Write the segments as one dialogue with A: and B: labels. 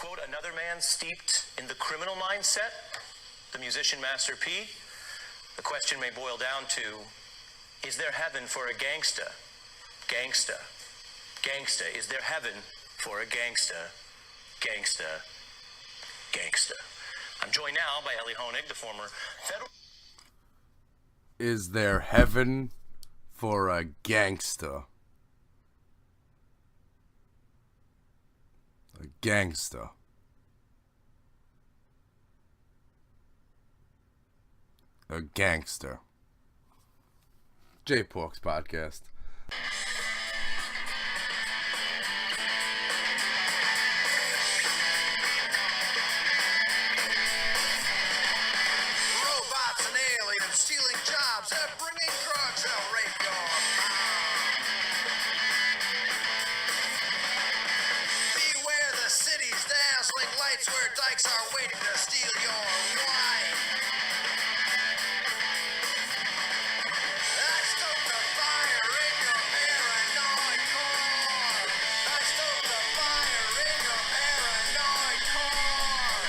A: quote another man steeped in the criminal mindset, the musician Master P, the question may boil down to, is there heaven for a gangsta? Gangsta. Gangsta. Is there heaven for a gangsta? Gangsta. Gangsta. I'm joined now by Ellie Honig, the former federal...
B: Is there heaven for a gangsta? A gangsta. A gangster. J Pork's podcast.
C: Robots and aliens stealing jobs and bringing drugs that'll rape your mom. Beware the city's dazzling lights where dykes are waiting to steal your wife. I stoked the fire in your paranoid core. I stoked the fire in your paranoid core.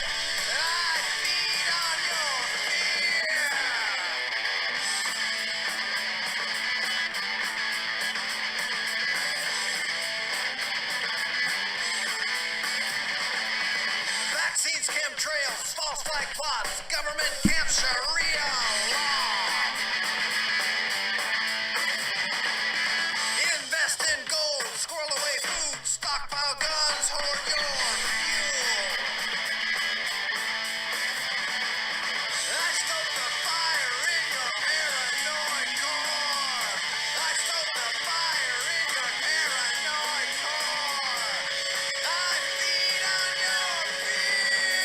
C: I feed on your fear. Vaccines, chemtrails, false flag plots, government camps, Sharia law. Invest in gold, squirrel away food, stockpile guns, hoard your fuel. I stoked the fire in your paranoid core. I stoked the fire in your paranoid core. I feed on your fear.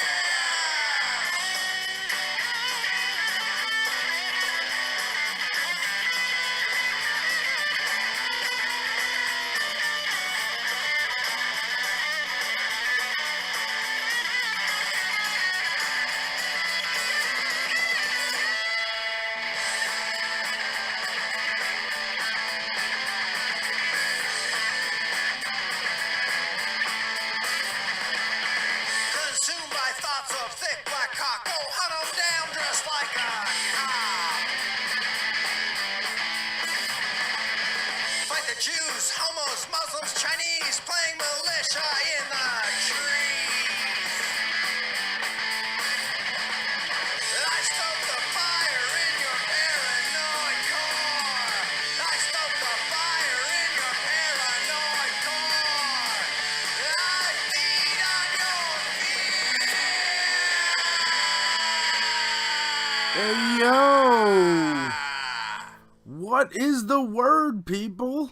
C: Consumed by thoughts of thick black cock. Go hunt 'em down dressed like a cop. Fight the Jews, homos, Muslims, Chinese, playing militia in the trees. I stoked the fire in your paranoid core. I stoked the fire in your paranoid core. I feed on your fear.
B: Hey, yo! What is the word, people?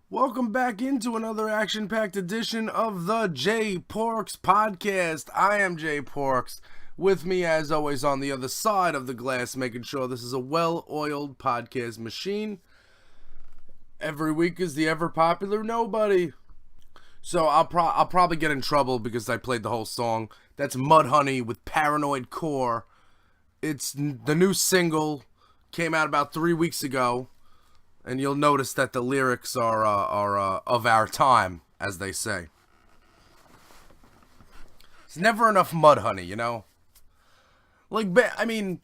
B: Welcome back into another action-packed edition of the J Porks podcast. I am J Porks. With me, as always, on the other side of the glass, making sure this is a well-oiled podcast machine. Every week is the ever-popular Nobody. So I'll probably get in trouble because I played the whole song. That's Mudhoney with Paranoid Core. It's the new single, came out about 3 weeks ago, and you'll notice that the lyrics are of our time, as they say. It's never enough Mudhoney, you know? Like, I mean,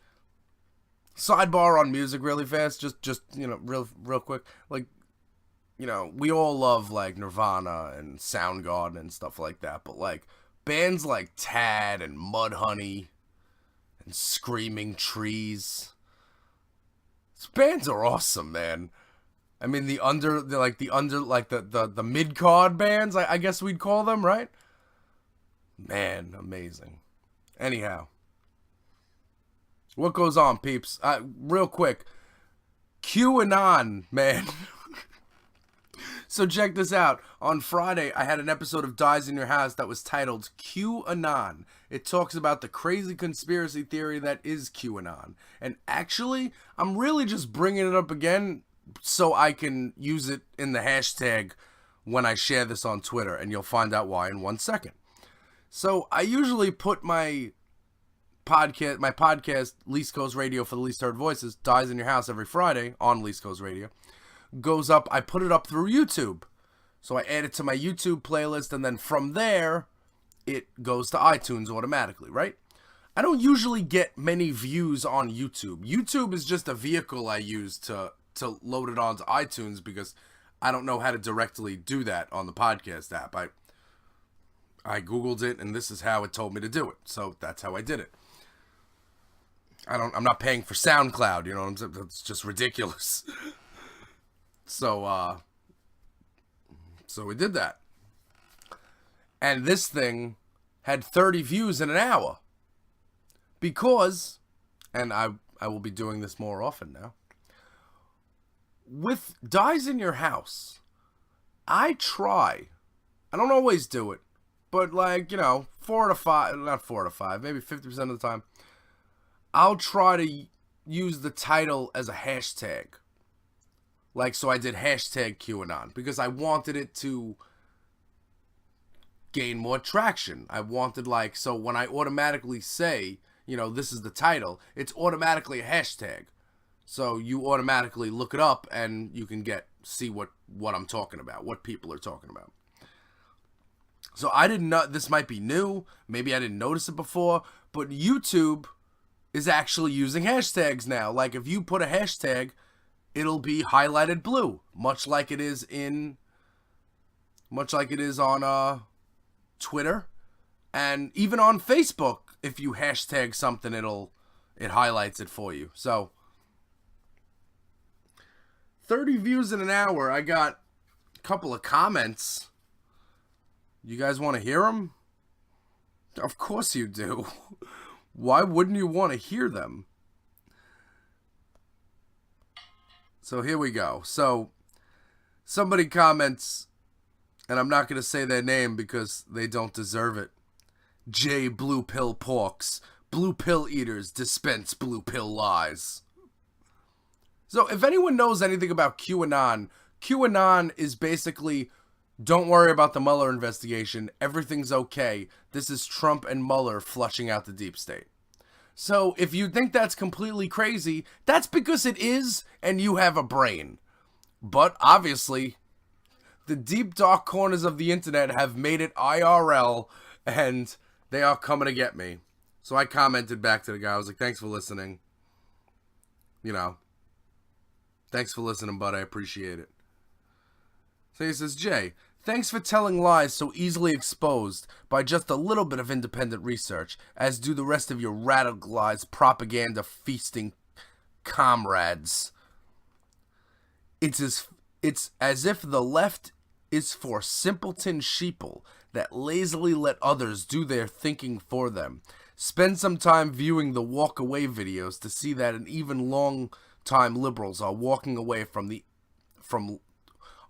B: sidebar on music really fast, just you know, real quick. Like, you know, we all love, like, Nirvana and Soundgarden and stuff like that, but, like, bands like Tad and Mudhoney and Screaming Trees, these bands are awesome, man. I mean, the mid-card bands, I guess we'd call them, right? Man, amazing. Anyhow, what goes on, peeps? Real quick, QAnon, man. So check this out. On Friday, I had an episode of Dies in Your House that was titled QAnon. It talks about the crazy conspiracy theory that is QAnon. And actually, I'm really just bringing it up again so I can use it in the hashtag when I share this on Twitter. And you'll find out why in 1 second. So I usually put my podcast, Least Coast Radio for the Least Heard Voices, Dies in Your House every Friday on Least Coast Radio. Goes up, I put it up through YouTube. So I add it to my YouTube playlist, and then from there, it goes to iTunes automatically, right? I don't usually get many views on YouTube. YouTube is just a vehicle I use to load it onto iTunes because I don't know how to directly do that on the podcast app. I Googled it and this is how it told me to do it. So that's how I did it. I'm not paying for SoundCloud, you know what I'm saying? That's just ridiculous. So we did that. And this thing had 30 views in an hour. Because, and I will be doing this more often now, with Dies in Your House, I don't always do it, but like, 4 to 5, not 4 to 5, maybe 50% of the time, I'll try to use the title as a hashtag. Like, so I did hashtag QAnon, because I wanted it to gain more traction. I wanted, like, so when I automatically say, this is the title, it's automatically a hashtag. So you automatically look it up and you can see what I'm talking about, what people are talking about. So I didn't know, this might be new, maybe I didn't notice it before, but YouTube is actually using hashtags now. Like if you put a hashtag, it'll be highlighted blue, much like it is on Twitter, and even on Facebook. If you hashtag something, it highlights it for you. So 30 views in an hour. I got a couple of comments. You guys want to hear them? Of course you do. Why wouldn't you want to hear them? So here we go. So somebody comments, and I'm not going to say their name because they don't deserve it. J Blue Pill Porks. Blue pill eaters dispense blue pill lies. So if anyone knows anything about QAnon, QAnon is basically, don't worry about the Mueller investigation. Everything's okay. This is Trump and Mueller flushing out the deep state. So if you think that's completely crazy, that's because it is, and you have a brain. But obviously, the deep dark corners of the internet have made it IRL, and they are coming to get me. So I commented back to the guy. I was like, thanks for listening. Thanks for listening, bud. I appreciate it. So he says, Jay, thanks for telling lies so easily exposed by just a little bit of independent research, as do the rest of your radicalized propaganda feasting comrades. It's as if the left is for simpleton sheeple that lazily let others do their thinking for them. Spend some time viewing the walk away videos to see that an even long time liberals are walking away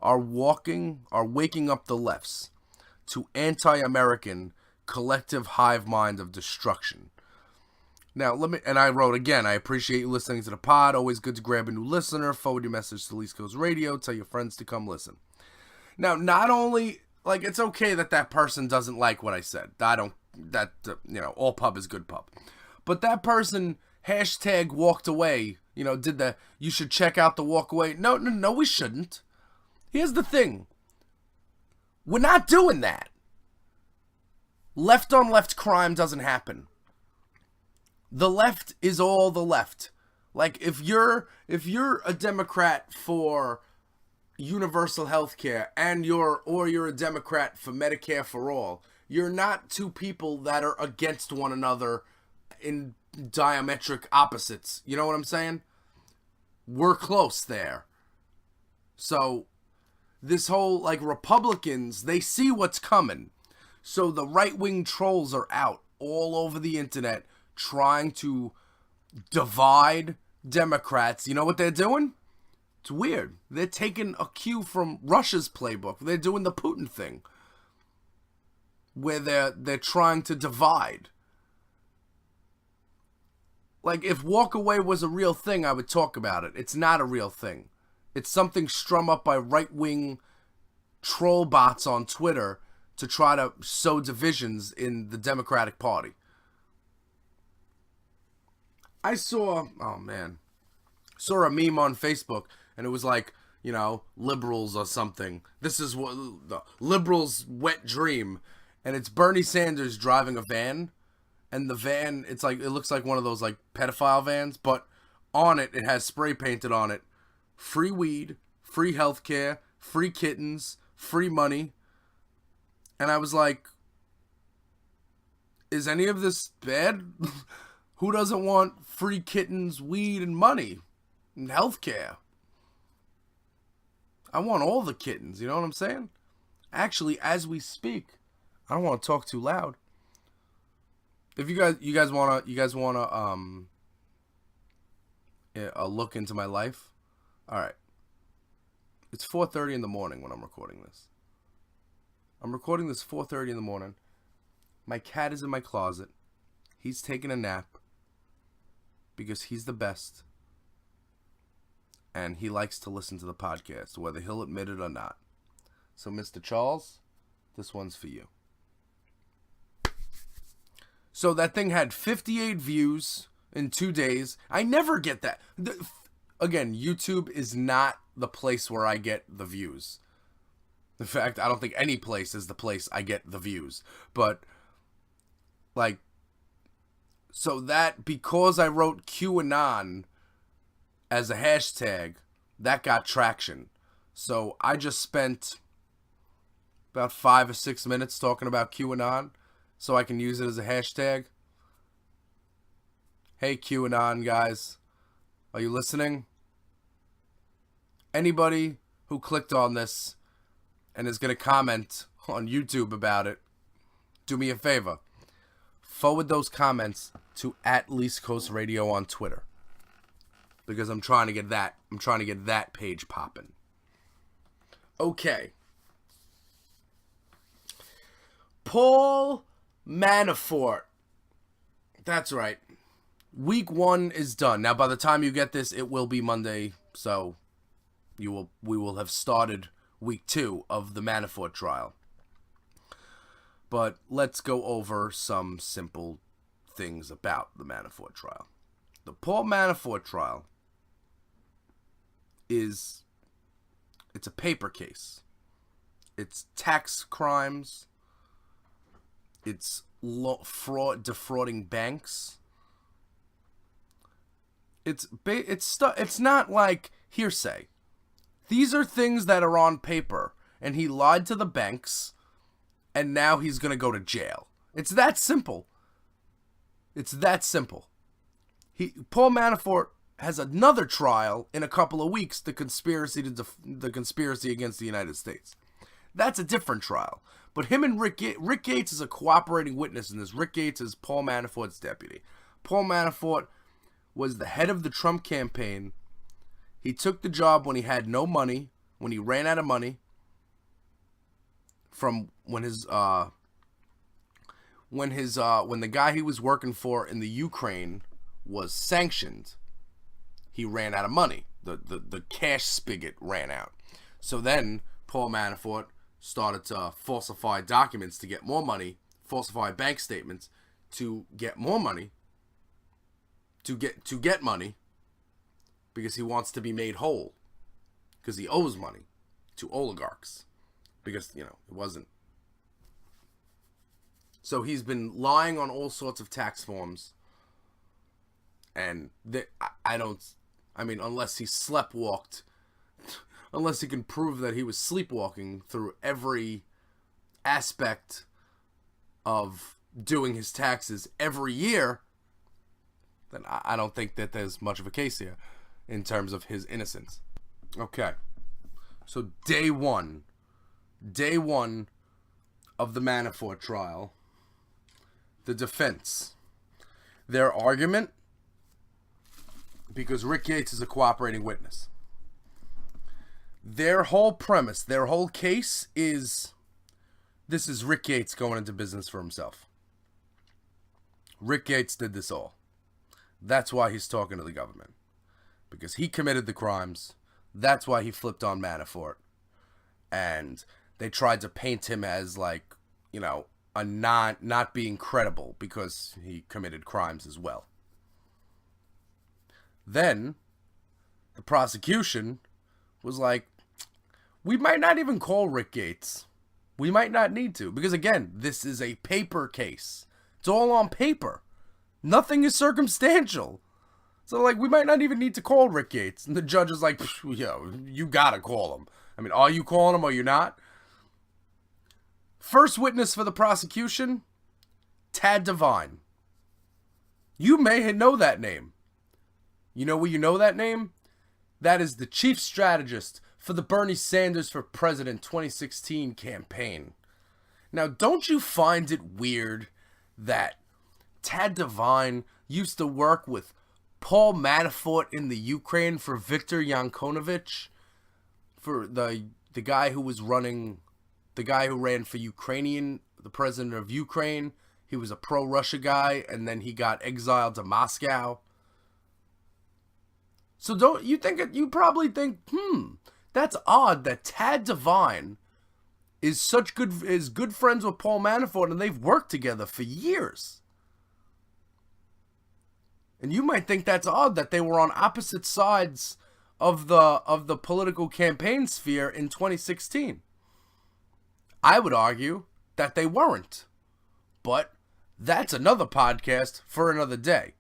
B: are waking up the lefts to anti-American collective hive mind of destruction. Now, and I wrote again, I appreciate you listening to the pod. Always good to grab a new listener. Forward your message to East Coast Radio. Tell your friends to come listen. Now, not only, like, it's okay that person doesn't like what I said. All pub is good pub. But that person hashtag walked away, you should check out the walk away. No, we shouldn't. Here's the thing. We're not doing that. Left on left crime doesn't happen. The left is all the left. Like if you're a Democrat for universal health care and you're a Democrat for Medicare for all, you're not two people that are against one another in diametric opposites. You know what I'm saying? We're close there. So this whole, like, Republicans, they see what's coming. So the right-wing trolls are out all over the internet trying to divide Democrats. You know what they're doing? It's weird. They're taking a cue from Russia's playbook. They're doing the Putin thing, where they're trying to divide. Like, if walk away was a real thing, I would talk about it. It's not a real thing. It's something strummed up by right-wing troll bots on Twitter to try to sow divisions in the Democratic Party. I saw a meme on Facebook, and it was like, liberals or something. This is what the liberals' wet dream. and it's Bernie Sanders driving a van, and the van, it looks like one of those like pedophile vans, but on it has spray painted on it, free weed, free healthcare, free kittens, free money. And I was like, is any of this bad? Who doesn't want free kittens, weed, and money and healthcare? I want all the kittens, you know what I'm saying? Actually, as we speak, I don't want to talk too loud. If you guys wanna a look into my life, all right. It's 4:30 in the morning when I'm recording this. I'm recording this 4:30 in the morning. My cat is in my closet. He's taking a nap because he's the best. And he likes to listen to the podcast, whether he'll admit it or not. So, Mr. Charles, this one's for you. So, that thing had 58 views in 2 days. I never get that. Again, YouTube is not the place where I get the views. In fact, I don't think any place is the place I get the views. But, like, so that, because I wrote QAnon as a hashtag, that got traction. So I just spent about 5 or 6 minutes talking about QAnon so I can use it as a hashtag. Hey QAnon guys, are you listening? Anybody who clicked on this and is going to comment on YouTube about it, do me a favor. Forward those comments to @LeastCoastRadio on Twitter. Because I'm trying to get that page popping. Okay. Paul Manafort. That's right. Week 1 is done. Now by the time you get this, it will be Monday, so we will have started week 2 of the Manafort trial. But let's go over some simple things about the Manafort trial. The Paul Manafort trial it's a paper case. It's tax crimes. It's defrauding banks. It's not like hearsay. These are things that are on paper, and he lied to the banks, and now he's gonna go to jail. It's that simple. It's that simple. Paul Manafort has another trial in a couple of weeks, the conspiracy against the United States. That's a different trial. But him and Rick Gates is a cooperating witness in this. Rick Gates is Paul Manafort's deputy. Paul Manafort was the head of the Trump campaign. He took the job when he had no money, when he ran out of money, from when the guy he was working for in the Ukraine was sanctioned. He ran out of money. The cash spigot ran out. So then Paul Manafort started to falsify documents to get more money, falsify bank statements to get more money, to get money, because he wants to be made whole, because he owes money to oligarchs, because, it wasn't. So he's been lying on all sorts of tax forms, and unless he sleptwalked, unless he can prove that he was sleepwalking through every aspect of doing his taxes every year, then I don't think that there's much of a case here in terms of his innocence. Okay. So day one of the Manafort trial, the defense, their argument, because Rick Gates is a cooperating witness, their whole premise, their whole case is, this is Rick Gates going into business for himself. Rick Gates did this all. That's why he's talking to the government. Because he committed the crimes. That's why he flipped on Manafort. And they tried to paint him as a not being credible because he committed crimes as well. Then the prosecution was like, we might not even call Rick Gates. We might not need to, because again, this is a paper case. It's all on paper. Nothing is circumstantial. So, like, we might not even need to call Rick Gates. And the judge is like, yo, you gotta call him. I mean, are you calling him or you not? First witness for the prosecution, Tad Devine. You may know that name. You know where you know that name? That is the chief strategist for the Bernie Sanders for President 2016 campaign. Now, don't you find it weird that Tad Devine used to work with Paul Manafort in the Ukraine for Viktor Yanukovych, for the guy who was running, the guy who ran for the president of Ukraine. He was a pro-Russia guy, and then he got exiled to Moscow. So don't you think you probably think, that's odd that Tad Devine is good friends with Paul Manafort, and they've worked together for years. And you might think that's odd that they were on opposite sides of the political campaign sphere in 2016. I would argue that they weren't. But that's another podcast for another day.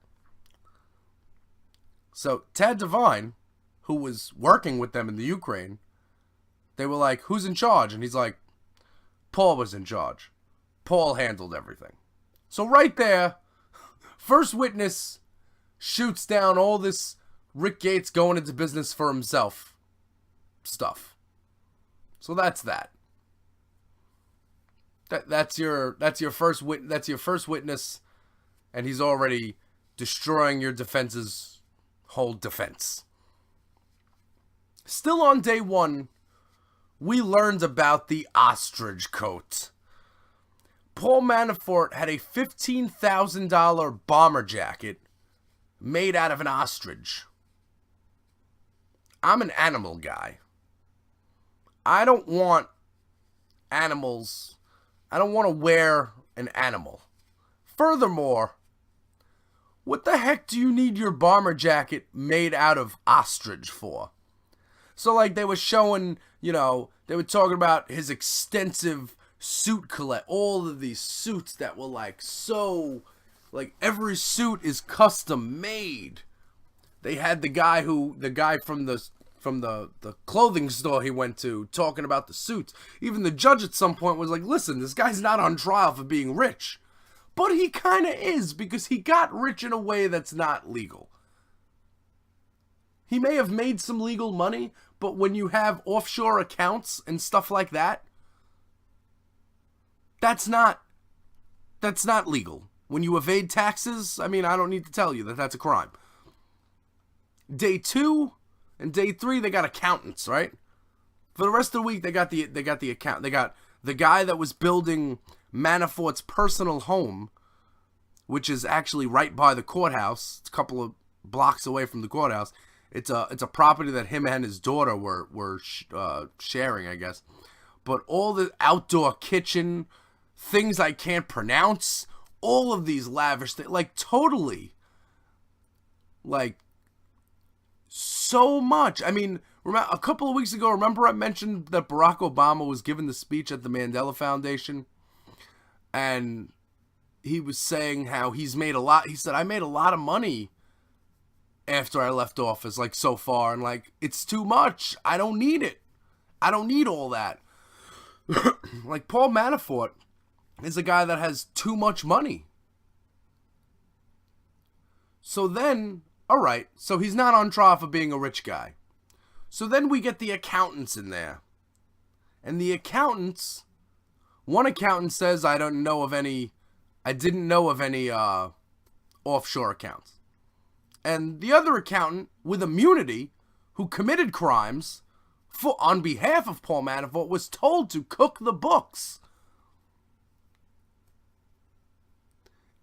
B: So Tad Devine, who was working with them in the Ukraine, they were like, who's in charge? And he's like, Paul was in charge. Paul handled everything. So right there, first witness shoots down all this Rick Gates going into business for himself stuff. So that's that. That's your first witness, and he's already destroying your defense's whole defense. Still on day one, we learned about the ostrich coat. Paul Manafort had a $15,000 bomber jacket made out of an ostrich. I'm an animal guy. I don't want animals. I don't want to wear an animal. Furthermore, what the heck do you need your bomber jacket made out of ostrich for? So, like, they were showing, they were talking about his extensive suit collection. All of these suits that were, every suit is custom made. They had the guy from the clothing store he went to talking about the suits. Even the judge at some point was like, listen, this guy's not on trial for being rich. But he kind of is, because he got rich in a way that's not legal. He may have made some legal money, but when you have offshore accounts and stuff like that, that's not legal. When you evade taxes, I mean, I don't need to tell you that that's a crime. Day 2 and day 3, they got accountants, right? For the rest of the week, they got the account. They got the guy that was building Manafort's personal home, which is actually right by the courthouse. It's a couple of blocks away from the courthouse. It's a property that him and his daughter were sharing, I guess. But all the outdoor kitchen, things I can't pronounce, all of these lavish things, totally, so much. I mean, a couple of weeks ago, remember I mentioned that Barack Obama was giving the speech at the Mandela Foundation? And he was saying how he's made a lot. He said, I made a lot of money after I left office, so far. And, it's too much. I don't need it. I don't need all that. Paul Manafort is a guy that has too much money. So then, alright, so he's not on trial for being a rich guy. So then we get the accountants in there. And the accountants, one accountant says, I didn't know of any offshore accounts. And the other accountant with immunity, who committed crimes on behalf of Paul Manafort, was told to cook the books.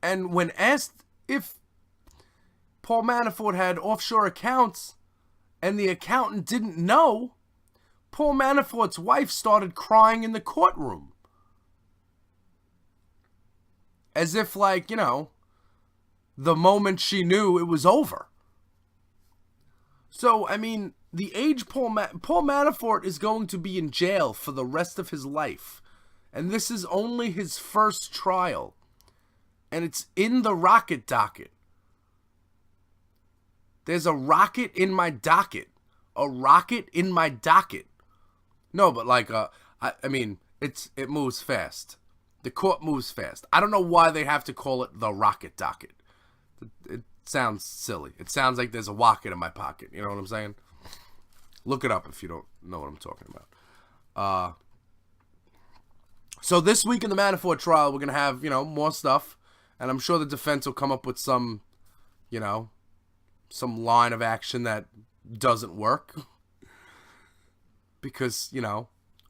B: And when asked if Paul Manafort had offshore accounts and the accountant didn't know, Paul Manafort's wife started crying in the courtroom. As if, the moment she knew, it was over. So, I mean, the age Paul Manafort is going to be in jail for the rest of his life. And this is only his first trial. And it's in the rocket docket. There's a rocket in my docket. A rocket in my docket. No, but like, I mean, it moves fast. The court moves fast. I don't know why they have to call it the rocket docket. It sounds silly. It sounds like there's a rocket in my pocket. You know what I'm saying? Look it up if you don't know what I'm talking about. So this week in the Manafort trial, we're going to have, more stuff. And I'm sure the defense will come up with some, some line of action that doesn't work. Because,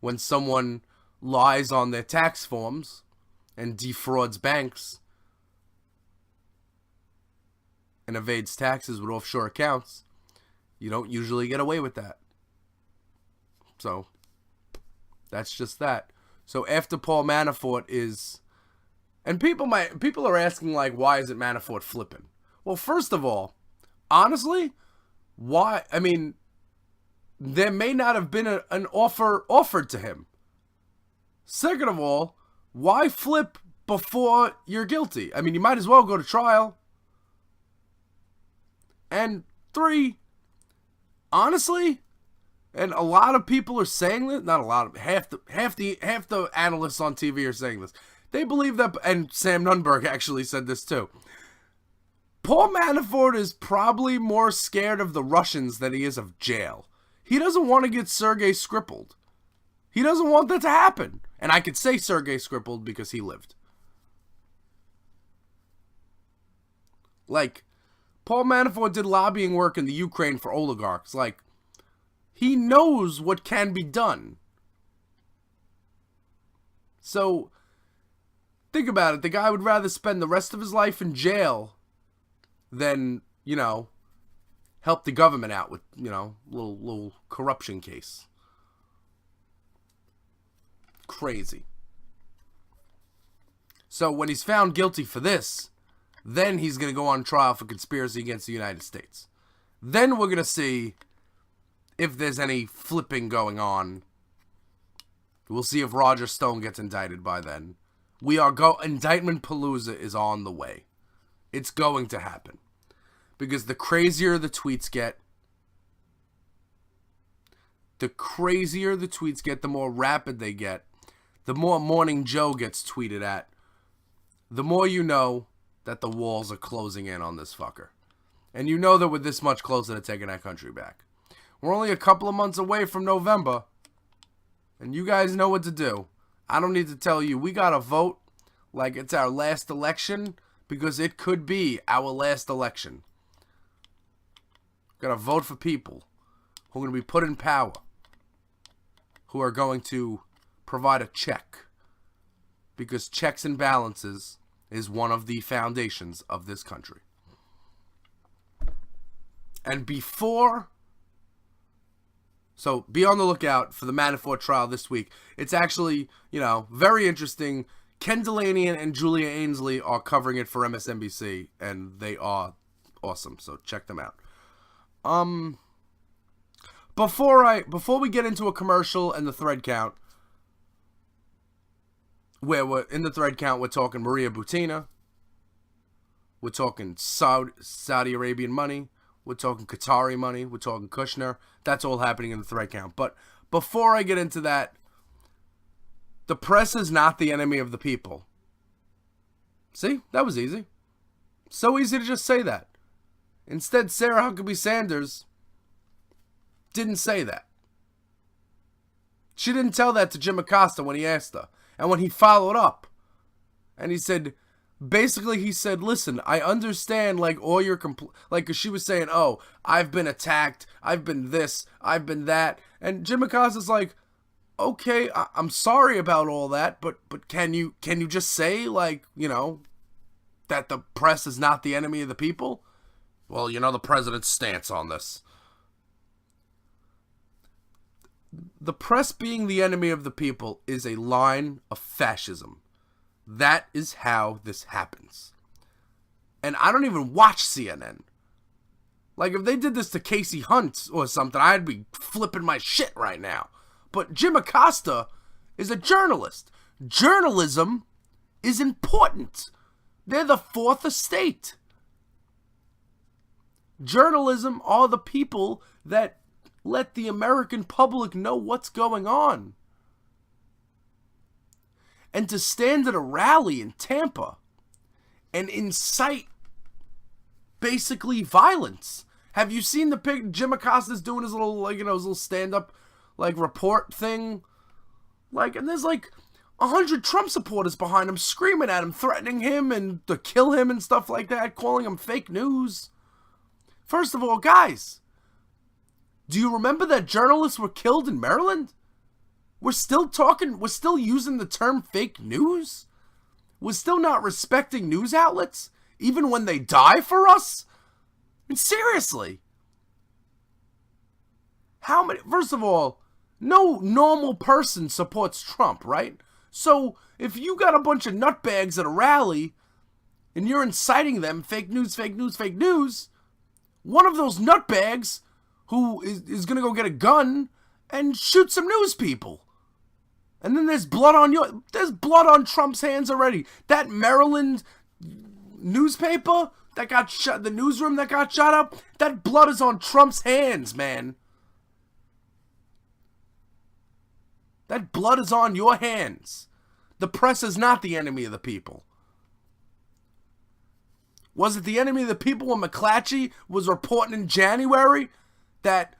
B: when someone lies on their tax forms and defrauds banks and evades taxes with offshore accounts, you don't usually get away with that. So, that's just that. So after Paul Manafort is... And people are asking, like, why isn't Manafort flipping? Well, first of all, honestly, why? I mean, there may not have been an offer offered to him. Second of all, why flip before you're guilty? I mean, you might as well go to trial. And 3, honestly, and a lot of people are saying this, not a lot of, half the analysts on TV are saying this. They believe that, and Sam Nunberg actually said this too. Paul Manafort is probably more scared of the Russians than he is of jail. He doesn't want to get Sergei Skripaled. He doesn't want that to happen. And I could say Sergei Skripaled because he lived. Like, Paul Manafort did lobbying work in the Ukraine for oligarchs. Like, he knows what can be done. So, think about it. The guy would rather spend the rest of his life in jail than, help the government out with, little corruption case. Crazy. So when he's found guilty for this, then he's going to go on trial for conspiracy against the United States. Then we're going to see if there's any flipping going on. We'll see if Roger Stone gets indicted by then. Indictment Palooza is on the way. It's going to happen. Because the crazier the tweets get, the more rapid they get, the more Morning Joe gets tweeted at, the more you know that the walls are closing in on this fucker. And you know that we're this much closer to taking that country back. We're only a couple of months away from November, and you guys know what to do. I don't need to tell you, we gotta vote like it's our last election, because it could be our last election. Gotta vote for people who are gonna be put in power, who are going to provide a check, because checks and balances is one of the foundations of this country. And so be on the lookout for the Manafort trial this week. It's actually, very interesting. Ken Delaney and Julia Ainsley are covering it for MSNBC, and they are awesome. So check them out. Before we get into a commercial and the thread count, where we're talking Maria Butina, we're talking Saudi Arabian money, we're talking Qatari money, we're talking Kushner. That's all happening in the thread count. But before I get into that, the press is not the enemy of the people. See? That was easy. So easy to just say that. Instead, Sarah Huckabee Sanders didn't say that. She didn't tell that to Jim Acosta when he asked her. And when he followed up, and he said, listen, I understand, like, all your cause she was saying, oh, I've been attacked, I've been this, I've been that. And Jim Acosta's like, okay, I'm sorry about all that, but can you just say, like, that the press is not the enemy of the people? Well, the president's stance on this. The press being the enemy of the people is a line of fascism. That is how this happens. And I don't even watch CNN. Like, if they did this to Casey Hunt or something, I'd be flipping my shit right now. But Jim Acosta is a journalist. Journalism is important. They're the fourth estate. Journalism are the people that let the American public know what's going on. And to stand at a rally in Tampa and incite basically violence. Have you seen the pic? Jim Acosta's doing his little, his little stand-up, report thing. And there's 100 Trump supporters behind him, screaming at him, threatening him and to kill him and stuff like that, calling him fake news. First of all, guys, do you remember that journalists were killed in Maryland? We're still using the term fake news? We're still not respecting news outlets, even when they die for us? I mean, seriously. First of all, no normal person supports Trump, right? So, if you got a bunch of nutbags at a rally, and you're inciting them, fake news, fake news, fake news, one of those nutbags who is going to go get a gun and shoot some news people. And then there's blood on Trump's hands already. That Maryland newspaper that got shut, the newsroom that got shot up, that blood is on Trump's hands, man. That blood is on your hands. The press is not the enemy of the people. Was it the enemy of the people when McClatchy was reporting in January that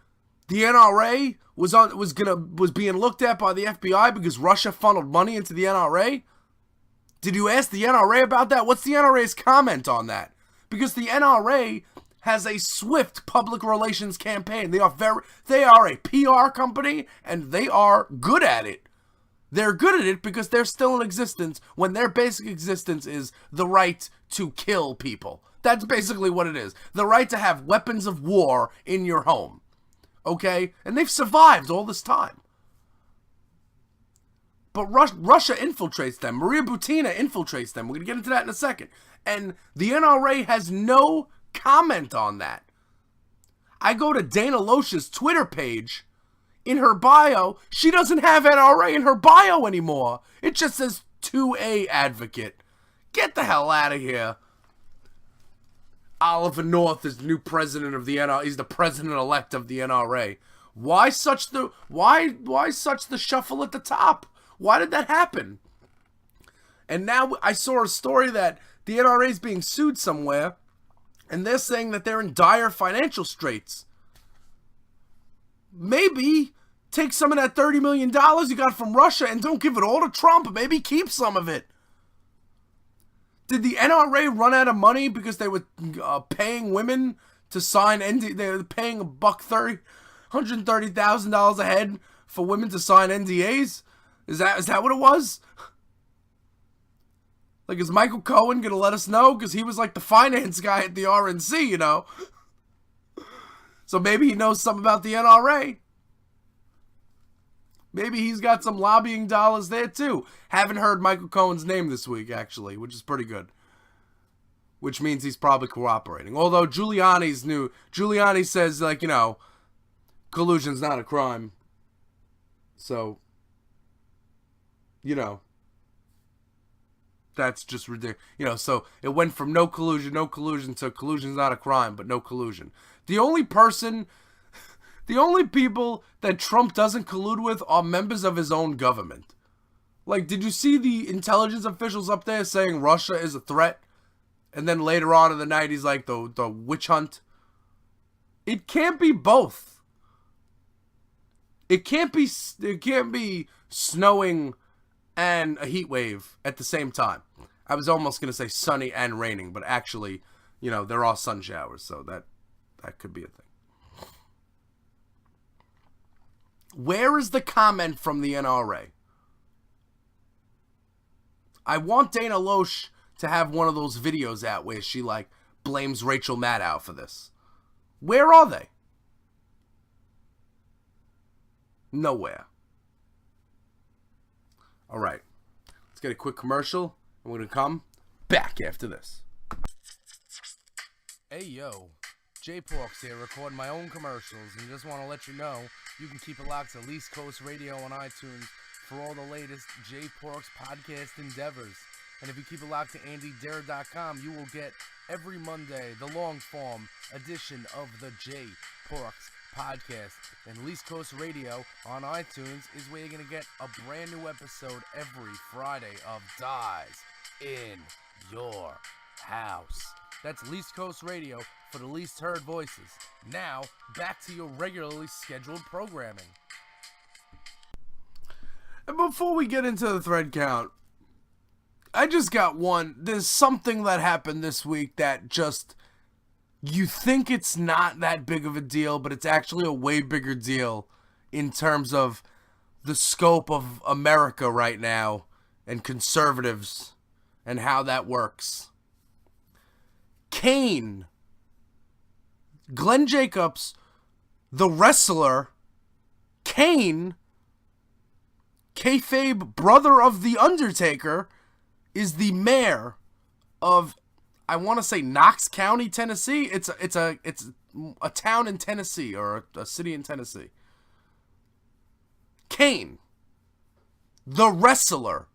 B: the NRA was being looked at by the FBI because Russia funneled money into the NRA? Did you ask the NRA about that? What's the NRA's comment on that? Because the NRA has a swift public relations campaign. They are a PR company, and they are good at it. They're good at it because they're still in existence when their basic existence is the right to kill people. That's basically what it is. The right to have weapons of war in your home. Okay? And they've survived all this time. But Russia infiltrates them. Maria Butina infiltrates them. We're going to get into that in a second. And the NRA has no comment on that. I go to Dana Loesch's Twitter page. In her bio, she doesn't have NRA in her bio anymore. It just says 2A advocate. Get the hell out of here. Oliver North is the new president of the NRA. He's the president-elect of the NRA. Why such the shuffle at the top? Why did that happen? And now I saw a story that the NRA is being sued somewhere, and they're saying that they're in dire financial straits. Maybe take some of that $30 million you got from Russia and don't give it all to Trump. Maybe keep some of it. Did the NRA run out of money because they were paying women to sign NDAs? They were paying $130,000 a head for women to sign NDAs? Is that what it was? Is Michael Cohen gonna let us know? Because he was the finance guy at the RNC, So maybe he knows something about the NRA. Maybe he's got some lobbying dollars there too. Haven't heard Michael Cohen's name this week, actually, which is pretty good. Which means he's probably cooperating. Although Giuliani says, collusion's not a crime. So, that's just ridiculous. So it went from no collusion to collusion's not a crime, but no collusion. The only people that Trump doesn't collude with are members of his own government. Did you see the intelligence officials up there saying Russia is a threat? And then later on in the night, he's like, the witch hunt. It can't be both. It can't be snowing and a heat wave at the same time. I was almost going to say sunny and raining, but actually, there are sun showers, so that could be a thing. Where is the comment from the NRA? I want Dana Loesch to have one of those videos out where she, blames Rachel Maddow for this. Where are they? Nowhere. All right. Let's get a quick commercial, and we're going to come back after this. Hey, yo. J-Porks here, recording my own commercials, and just want to let you know you can keep it locked to Least Coast Radio on iTunes for all the latest J Pork's podcast endeavors. And if you keep it locked to AndyDare.com, you will get every Monday the long form edition of the J Pork's podcast. And Least Coast Radio on iTunes is where you're going to get a brand new episode every Friday of Dies in Your House. That's Least Coast Radio for the least heard voices. Now, back to your regularly scheduled programming. And before we get into the thread count, I just got one. There's something that happened this week that just, you think it's not that big of a deal, but it's actually a way bigger deal in terms of the scope of America right now and conservatives and how that works. Kane, Glenn Jacobs, the wrestler, Kane, kayfabe brother of The Undertaker, is the mayor of, I want to say, Knox County, Tennessee. It's a town in Tennessee, or a city in Tennessee. Kane, the wrestler.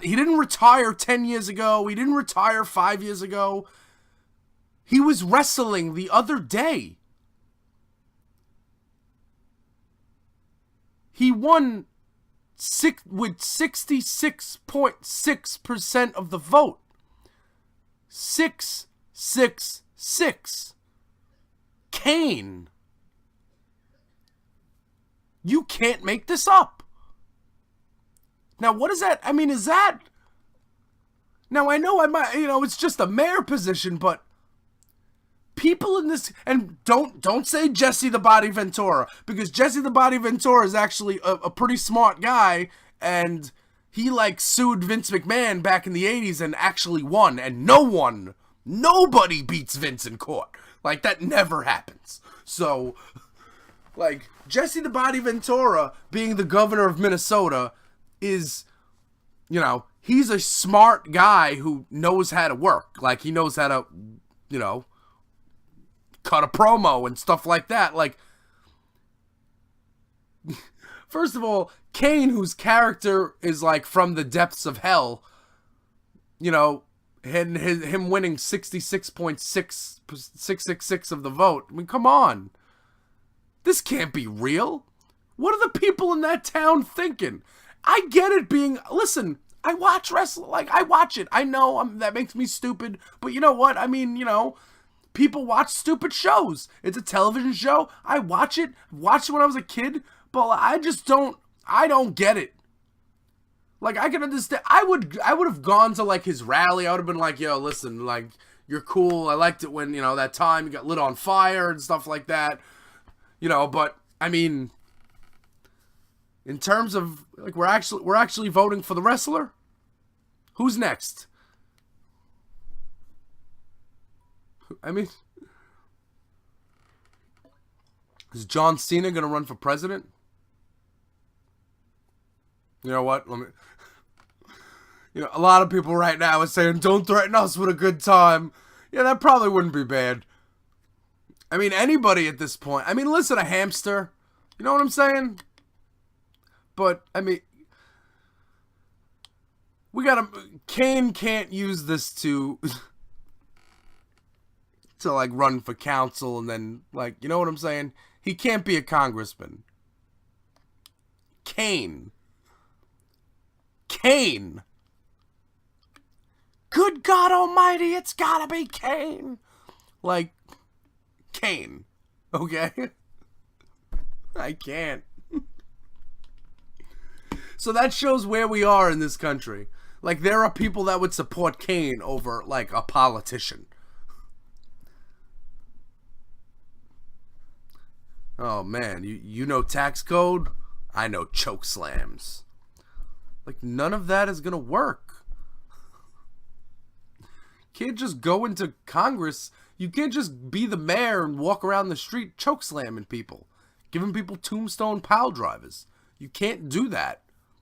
B: He didn't retire 10 years ago. He didn't retire 5 years ago. He was wrestling the other day. He won with 66.6% of the vote. 666. Kane. You can't make this up. Now, what is that? I mean, is that... Now, I know it's just a mayor position, but people in this... And don't say Jesse the Body Ventura, because Jesse the Body Ventura is actually a pretty smart guy, and he, sued Vince McMahon back in the 80s and actually won, and nobody beats Vince in court. That never happens. So, Jesse the Body Ventura being the governor of Minnesota is, he's a smart guy who knows how to work. He knows how to, cut a promo and stuff like that. First of all, Kane, whose character is from the depths of hell, and him winning 66.666 of the vote. I mean, come on. This can't be real. What are the people in that town thinking? I get it listen, I watch wrestling, I watch it. I know that makes me stupid, but you know what? I mean, people watch stupid shows. It's a television show. I watch it. Watched it when I was a kid, but I don't get it. I can understand. I would have gone to his rally. I would have been like, yo, listen, you're cool. I liked it when, that time you got lit on fire and stuff like that. But I mean, in terms of we're actually voting for the wrestler. Who's next? I mean, is John Cena gonna run for president? You know what? A lot of people right now are saying, don't threaten us with a good time. Yeah, that probably wouldn't be bad. I mean, anybody at this point. I mean, listen, a hamster. You know what I'm saying? But, I mean, Kane can't use this to run for council and then, you know what I'm saying? He can't be a congressman. Kane. Good God Almighty, it's gotta be Kane. Kane. Okay? I can't. So that shows where we are in this country. There are people that would support Kane over, a politician. Oh, man. You know tax code? I know choke slams. None of that is gonna work. Can't just go into Congress. You can't just be the mayor and walk around the street choke slamming people. Giving people tombstone pile drivers. You can't do that.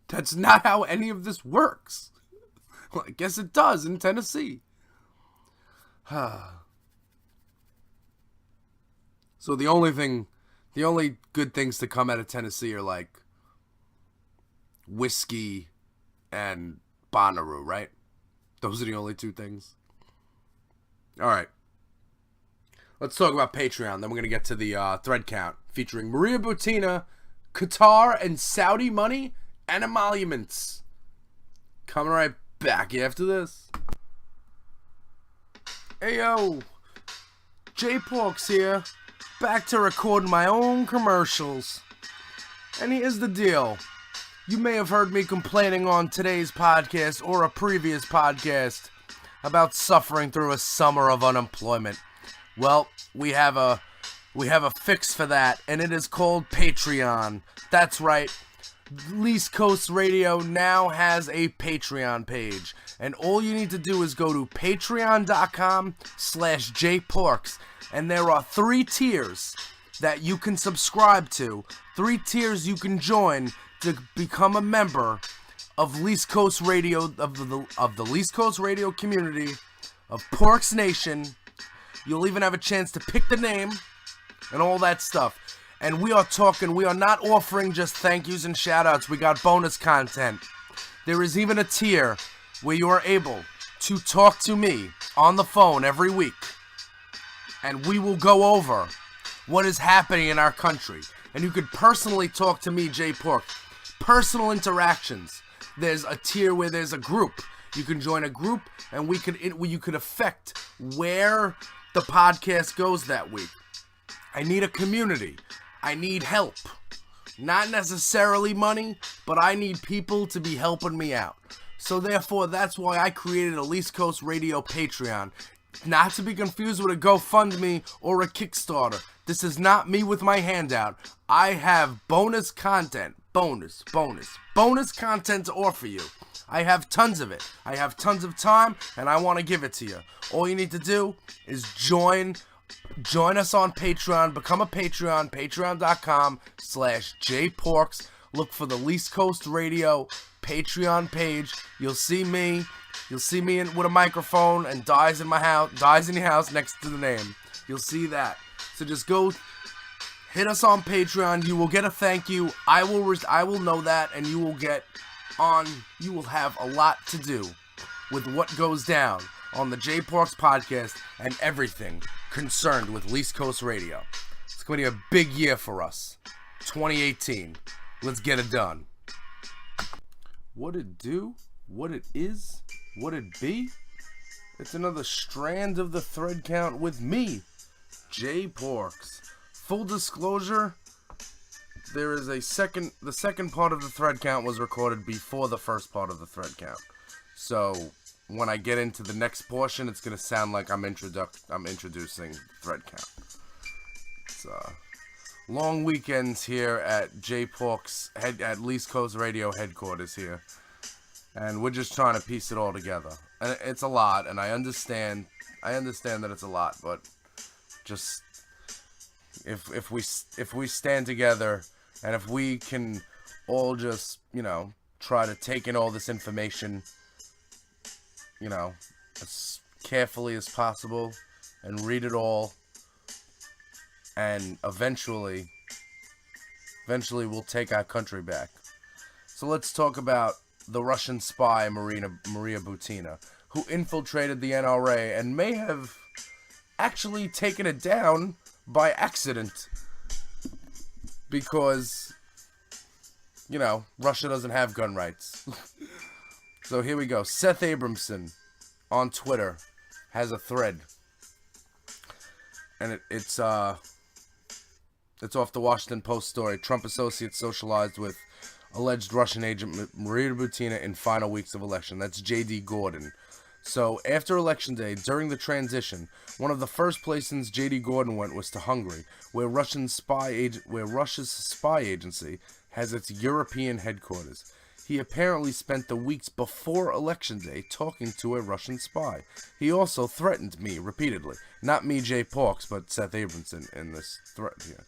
B: That's not how any of this works. Well, I guess it does in Tennessee. So the only good things to come out of Tennessee are whiskey and Bonnaroo, right? Those are the only two things. All right. Let's talk about Patreon. Then we're going to get to the thread count featuring Maria Butina, Qatar, and Saudi money and emoluments. Coming right back after this. Hey, yo. J-Porks here. Back to recording my own commercials. And here's the deal. You may have heard me complaining on today's podcast or a previous podcast about suffering through a summer of unemployment. Well, we have a fix for that, and it is called Patreon. That's right. East Coast Radio now has a Patreon page, and all you need to do is go to patreon.com/jporks, and there are 3 tiers that you can subscribe to, 3 tiers you can join to become a member of East Coast Radio, of the East Coast Radio community, of Porks Nation. You'll even have a chance to pick the name and all that stuff. And we are not offering just thank yous and shout outs. We got bonus content. There is even a tier where you are able to talk to me on the phone every week. And we will go over what is happening in our country. And you could personally talk to me, Jay Pork. Personal interactions. There's a tier where there's a group. You can join a group, and you could affect where the podcast goes that week. I need a community. I need help. Not necessarily money, but I need people to be helping me out. So therefore, that's why I created a East Coast Radio Patreon. Not to be confused with a GoFundMe or a Kickstarter. This is not me with my handout. I have bonus content. Bonus content to offer you. I have tons of it. I have tons of time, and I want to give it to you. All you need to do is join us on Patreon. Become a Patreon. Patreon.com/jporks. Look for the East Coast Radio Patreon page. You'll see me. You'll see me with a microphone and dies in your house next to the name. You'll see that. So just go hit us on Patreon. You will get a thank you. I will know that, and you will have a lot to do with what goes down on the J Porks podcast and everything concerned with East Coast Radio. It's going to be a big year for us. 2018. Let's get it done. What it do? What it is? What it be? It's another strand of the thread count with me, J Porks. Full disclosure, there is the second part of the thread count was recorded before the first part of the thread count. So when I get into the next portion, it's gonna sound like I'm introducing thread count. It's long weekends here at J Porks at East Coast Radio headquarters here, and we're just trying to piece it all together. And it's a lot, and I understand that it's a lot, but just if we stand together, and if we can all just, try to take in all this information, as carefully as possible, and read it all, and eventually we'll take our country back. So let's talk about the Russian spy Maria Butina, who infiltrated the NRA and may have actually taken it down by accident, because Russia doesn't have gun rights. So here we go. Seth Abramson on Twitter has a thread, and it's off the Washington Post story. Trump associates socialized with alleged Russian agent Maria Butina in final weeks of election. That's J.D. Gordon. So after Election Day, during the transition, one of the first places J.D. Gordon went was to Hungary, where Russia's spy agency has its European headquarters. He apparently spent the weeks before Election Day talking to a Russian spy. He also threatened me repeatedly. Not me, Jay Porks, but Seth Abramson in this threat here.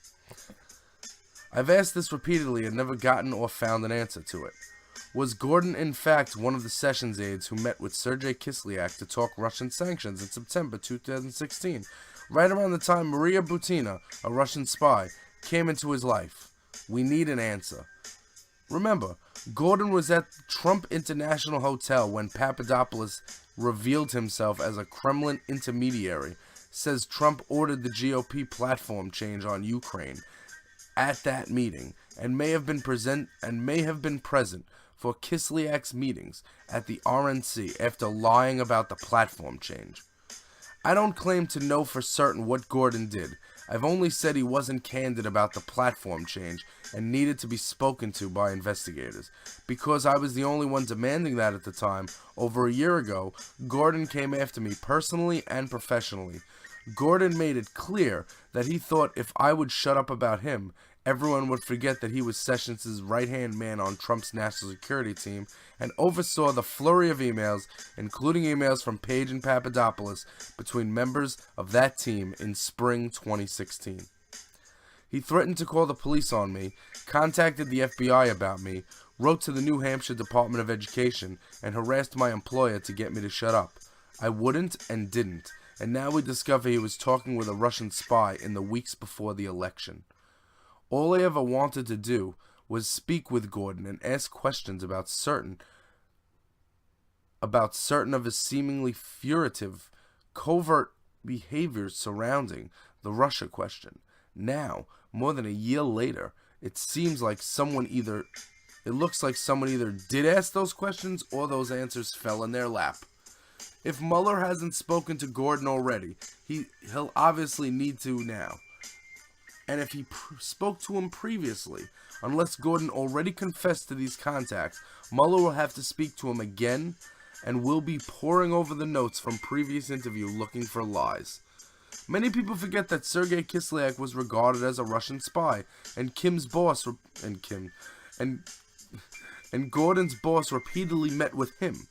B: I've asked this repeatedly and never gotten or found an answer to it. Was Gordon in fact one of the Sessions aides who met with Sergei Kislyak to talk Russian sanctions in September 2016, right around the time Maria Butina, a Russian spy, came into his life? We need an answer. Remember, Gordon was at Trump International Hotel when Papadopoulos revealed himself as a Kremlin intermediary. Says Trump ordered the GOP platform change on Ukraine at that meeting and may have been present for Kislyak's meetings at the RNC after lying about the platform change. I don't claim to know for certain what Gordon did. I've only said he wasn't candid about the platform change and needed to be spoken to by investigators. Because I was the only one demanding that at the time, over a year ago, Gordon came after me personally and professionally. Gordon made it clear that he thought if I would shut up about him, everyone would forget that he was Sessions' right-hand man on Trump's national security team and oversaw the flurry of emails, including emails from Page and Papadopoulos, between members of that team in spring 2016. He threatened to call the police on me, contacted the FBI about me, wrote to the New Hampshire Department of Education, and harassed my employer to get me to shut up. I wouldn't and didn't, and now we discover he was talking with a Russian spy in the weeks before the election. All I ever wanted to do was speak with Gordon and ask questions about certain of his seemingly furtive, covert behaviors surrounding the Russia question. Now, more than a year later, it looks like someone either did ask those questions or those answers fell in their lap. If Mueller hasn't spoken to Gordon already, he'll obviously need to now. And if he spoke to him previously, unless Gordon already confessed to these contacts, Mueller will have to speak to him again and will be poring over the notes from previous interview looking for lies. Many people forget that Sergei Kislyak was regarded as a Russian spy, and and Gordon's boss repeatedly met with him,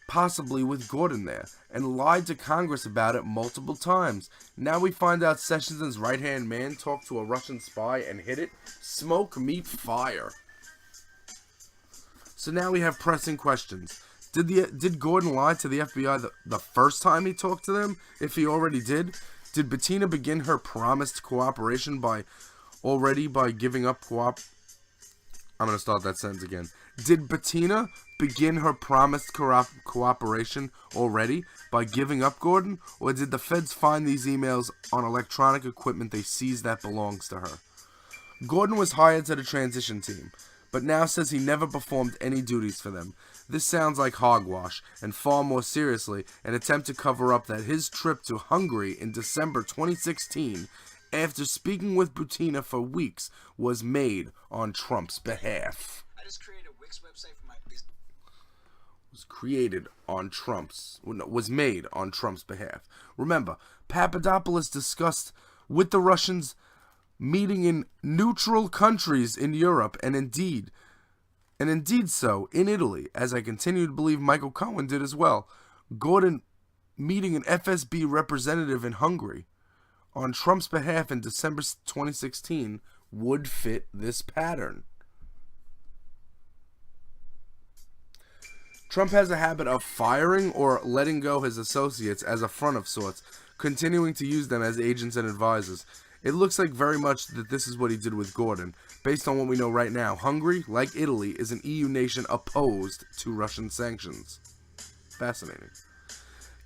B: possibly with Gordon there, and lied to Congress about it multiple times. Now we find out Sessions' right-hand man talked to a Russian spy and hid it. Smoke, meat, fire. So now we have pressing questions. Did Gordon lie to the FBI the first time he talked to them? If he already did Bettina begin her promised cooperation by giving up I'm going to start that sentence again. Did Bettina begin her promised cooperation already by giving up Gordon? Or did the feds find these emails on electronic equipment they seized that belongs to her? Gordon was hired to the transition team, but now says he never performed any duties for them. This sounds like hogwash, and far more seriously, an attempt to cover up that his trip to Hungary in December 2016, after speaking with Bettina for weeks, was made on Trump's behalf.
D: I just created a Wix website for my business.
B: Was made on Trump's behalf. Remember, Papadopoulos discussed with the Russians meeting in neutral countries in Europe and indeed so in Italy, as I continue to believe Michael Cohen did as well. Gordon meeting an FSB representative in Hungary on Trump's behalf in December 2016 would fit this pattern. Trump has a habit of firing or letting go his associates as a front of sorts, continuing to use them as agents and advisors. It looks like very much that this is what he did with Gordon. Based on what we know right now, Hungary, like Italy, is an EU nation opposed to Russian sanctions. Fascinating.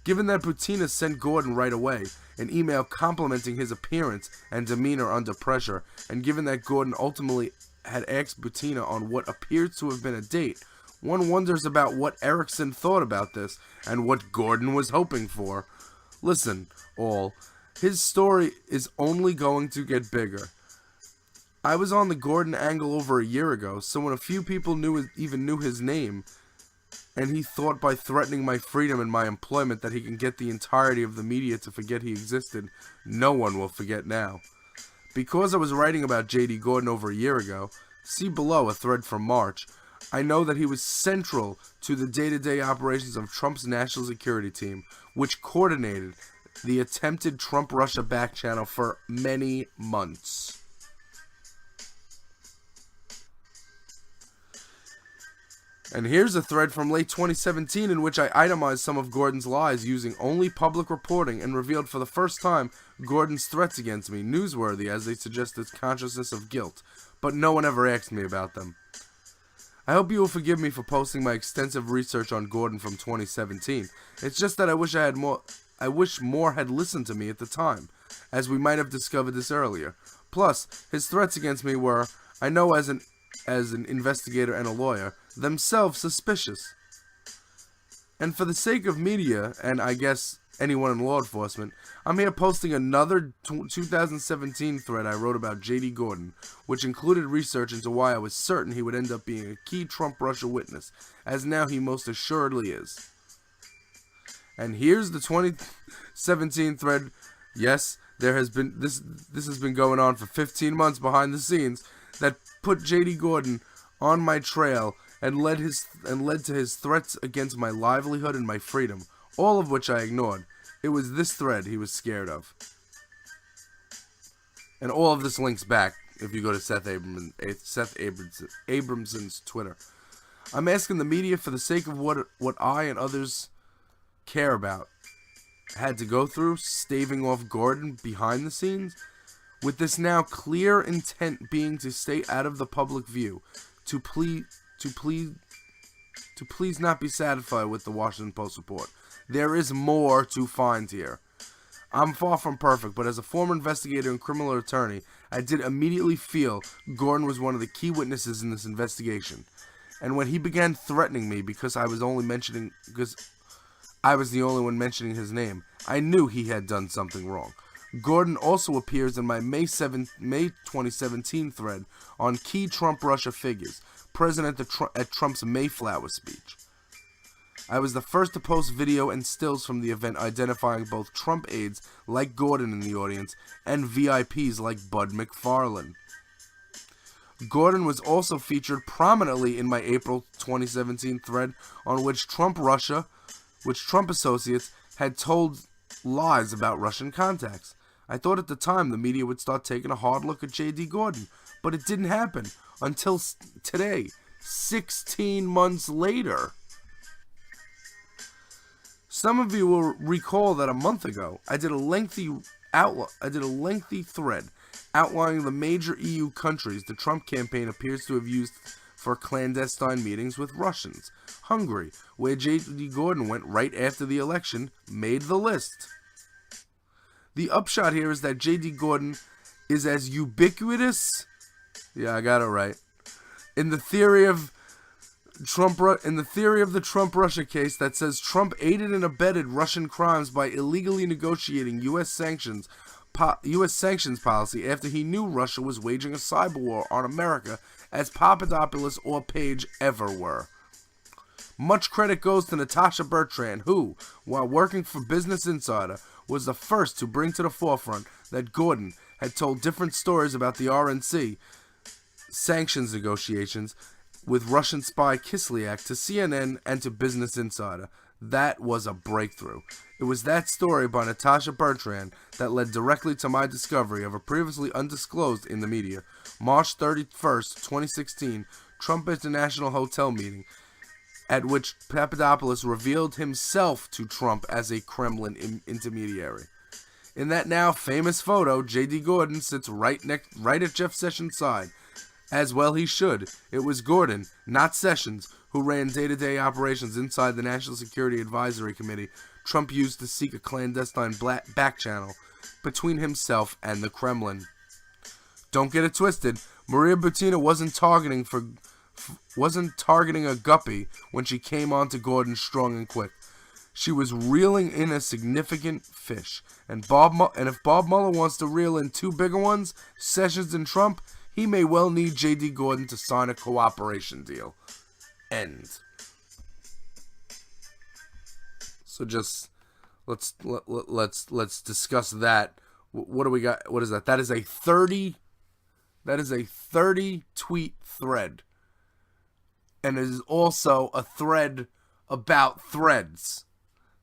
B: Given that Bettina sent Gordon right away an email complimenting his appearance and demeanor under pressure, and given that Gordon ultimately had asked Bettina on what appears to have been a date, one wonders about what Erickson thought about this and what Gordon was hoping for. Listen, all, his story is only going to get bigger. I was on the Gordon angle over a year ago, so when a few people even knew his name, and he thought by threatening my freedom and my employment that he can get the entirety of the media to forget he existed, no one will forget now. Because I was writing about J.D. Gordon over a year ago, see below a thread from March, I know that he was central to the day-to-day operations of Trump's national security team, which coordinated the attempted Trump-Russia back channel for many months. And here's a thread from late 2017 in which I itemized some of Gordon's lies using only public reporting and revealed for the first time Gordon's threats against me, newsworthy as they suggest his consciousness of guilt, but no one ever asked me about them. I hope you will forgive me for posting my extensive research on Gordon from 2017. It's just that I wish more had listened to me at the time, as we might have discovered this earlier. Plus, his threats against me were, I know as an investigator and a lawyer, themselves suspicious. And for the sake of media, and I guess anyone in law enforcement, I'm here posting another 2017 thread I wrote about J.D. Gordon, which included research into why I was certain he would end up being a key Trump-Russia witness, as now he most assuredly is. And here's the 2017 thread. Yes, there has been this has been going on for 15 months behind the scenes that put J.D. Gordon on my trail and led to his threats against my livelihood and my freedom, all of which I ignored. It was this thread he was scared of. And all of this links back if you go to Seth Abramson's Twitter. I'm asking the media, for the sake of what I and others care about, had to go through, staving off Gordon behind the scenes, with this now clear intent being to stay out of the public view, to please not be satisfied with the Washington Post report. There is more to find here. I'm far from perfect, but as a former investigator and criminal attorney, I did immediately feel Gordon was one of the key witnesses in this investigation. And when he began threatening me because I was the only one mentioning his name, I knew he had done something wrong. Gordon also appears in my May 2017 thread on key Trump-Russia figures, present at Trump's Mayflower speech. I was the first to post video and stills from the event identifying both Trump aides like Gordon in the audience and VIPs like Bud McFarlane. Gordon was also featured prominently in my April 2017 thread on which Trump associates had told lies about Russian contacts. I thought at the time the media would start taking a hard look at J.D. Gordon, but it didn't happen until today, 16 months later. Some of you will recall that a month ago, I did a lengthy thread outlining the major EU countries the Trump campaign appears to have used for clandestine meetings with Russians. Hungary, where J.D. Gordon went right after the election, made the list. The upshot here is that J.D. Gordon is as ubiquitous, yeah, I got it right, in the theory of the Trump-Russia case that says Trump aided and abetted Russian crimes by illegally negotiating U.S. sanctions policy after he knew Russia was waging a cyber war on America, as Papadopoulos or Page ever were. Much credit goes to Natasha Bertrand, who, while working for Business Insider, was the first to bring to the forefront that Gordon had told different stories about the RNC sanctions negotiations with Russian spy Kislyak to CNN and to Business Insider. That was a breakthrough. It was that story by Natasha Bertrand that led directly to my discovery of a previously undisclosed in the media, March 31st, 2016, Trump International Hotel meeting, at which Papadopoulos revealed himself to Trump as a Kremlin intermediary. In that now famous photo, J.D. Gordon sits right at Jeff Sessions' side. As well he should. It was Gordon, not Sessions, who ran day-to-day operations inside the National Security Advisory Committee Trump used to seek a clandestine back channel between himself and the Kremlin. Don't get it twisted. Maria Butina wasn't targeting a guppy when she came on to Gordon strong and quick. She was reeling in a significant fish. And if Bob Mueller wants to reel in two bigger ones, Sessions and Trump, he may well need J.D. Gordon to sign a cooperation deal. End. So just let's discuss that. What do we got? What is that? That is a 30 tweet thread. And it is also a thread about threads.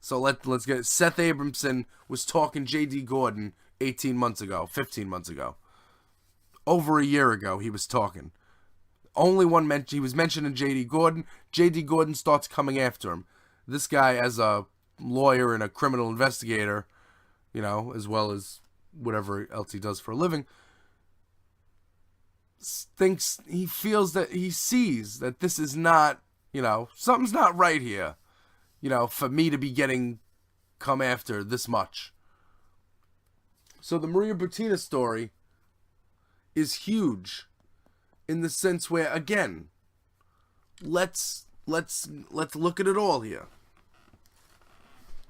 B: So let's get it. Seth Abramson was talking J.D. Gordon 15 months ago. Over a year ago, he was talking. He was mentioning J.D. Gordon. J.D. Gordon starts coming after him. This guy, as a lawyer and a criminal investigator, as well as whatever else he does for a living, feels that he sees that this is not, something's not right here, for me to be getting come after this much. So the Maria Butina story is huge in the sense where, again, let's look at it all here.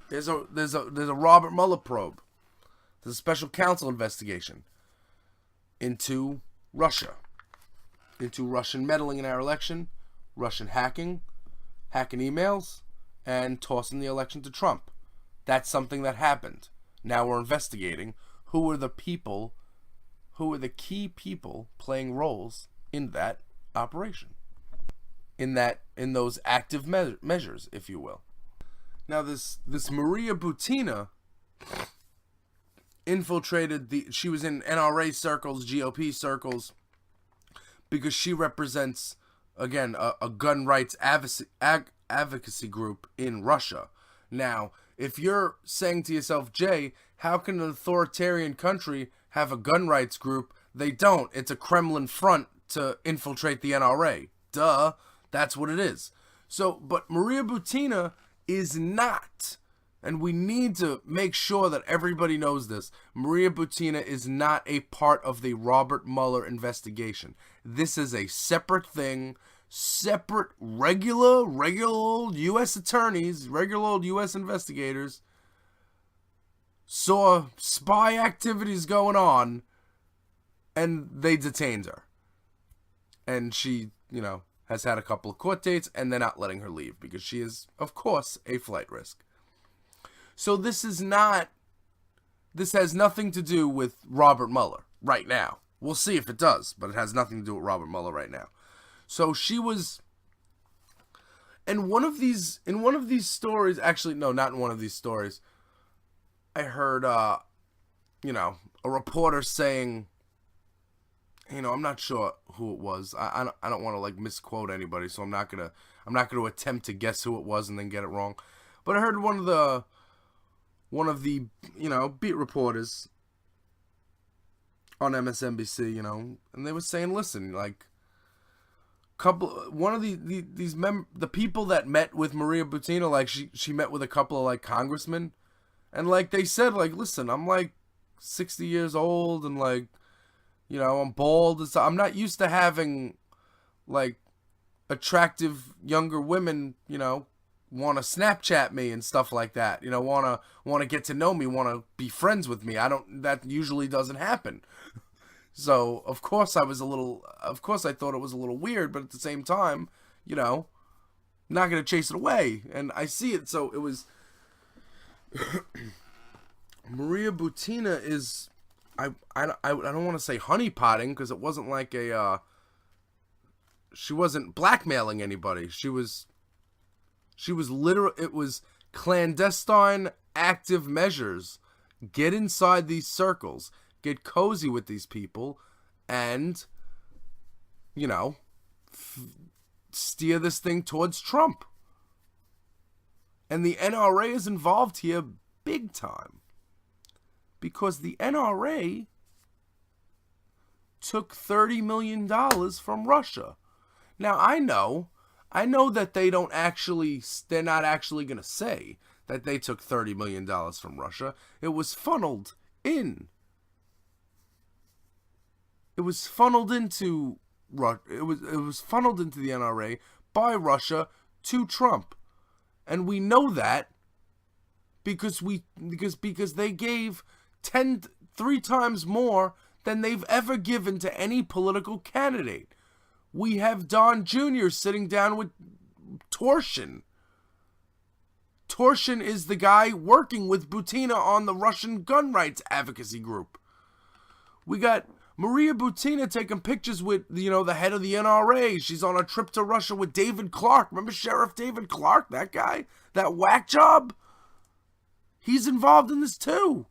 B: There's a Robert Mueller probe. There's a special counsel investigation into Russia, into Russian meddling in our election, Russian hacking emails, and tossing the election to Trump. That's something that happened. Now we're investigating who were the key people playing roles in that operation, in those active measures, if you will. Now this Maria Butina infiltrated she was in NRA circles, GOP circles, because she represents, again, a gun rights advocacy group in Russia. Now, if you're saying to yourself, Jay, how can an authoritarian country have a gun rights group? They don't. It's a Kremlin front to infiltrate the NRA. Duh. That's what it is. So, but Maria Butina is not, and we need to make sure that everybody knows this, Maria Butina is not a part of the Robert Mueller investigation. This is a separate thing, separate, regular old U.S. attorneys, regular old U.S. investigators saw spy activities going on, and they detained her. And she, has had a couple of court dates, and they're not letting her leave because she is, of course, a flight risk. So this has nothing to do with Robert Mueller right now. We'll see if it does, but it has nothing to do with Robert Mueller right now. So she was, in one of these stories, actually, no, not in one of these stories, I heard, a reporter saying, I'm not sure who it was. I don't want to misquote anybody, so I'm not gonna attempt to guess who it was and then get it wrong. But I heard one of the beat reporters on MSNBC, and they were saying, listen, the people that met with Maria Butina, she met with a couple of congressmen, and they said, listen, I'm 60 years old and I'm bald and stuff. I'm not used to having attractive younger women, want to Snapchat me and stuff like that. Want to get to know me, want to be friends with me. That usually doesn't happen. So, of course I thought it was a little weird, but at the same time, not going to chase it away. And I see it. So it was Maria Butina is, I don't want to say honeypotting, because it wasn't she wasn't blackmailing anybody. She was literal. It was clandestine active measures. Get inside these circles, get cozy with these people, and steer this thing towards Trump. And the NRA is involved here big time, because the NRA took $30 million from Russia. Now, I know that they're not actually going to say that they took $30 million from Russia. It was funneled into the NRA by Russia to Trump. And we know that because they gave 3 times more than they've ever given to any political candidate. We have Don Jr. sitting down with Torshin. Torshin is the guy working with Butina on the Russian gun rights advocacy group. We got Maria Butina taking pictures with, the head of the NRA. She's on a trip to Russia with David Clark. Remember Sheriff David Clark? That guy? That whack job? He's involved in this too.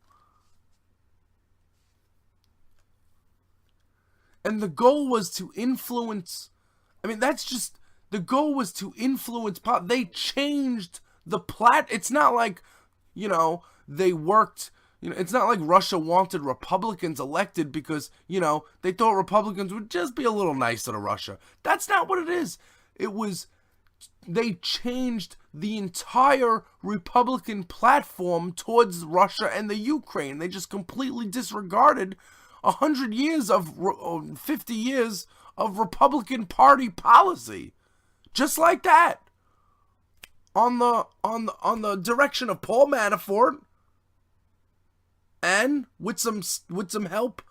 B: And the goal was to influence, the goal was to influence, they changed the it's not like, they worked It's not like Russia wanted Republicans elected because, they thought Republicans would just be a little nicer to Russia. That's not what it is. It was, they changed the entire Republican platform towards Russia and the Ukraine. They just completely disregarded 100 years of, 50 years of Republican Party policy. Just like that. On the direction of Paul Manafort, and with some help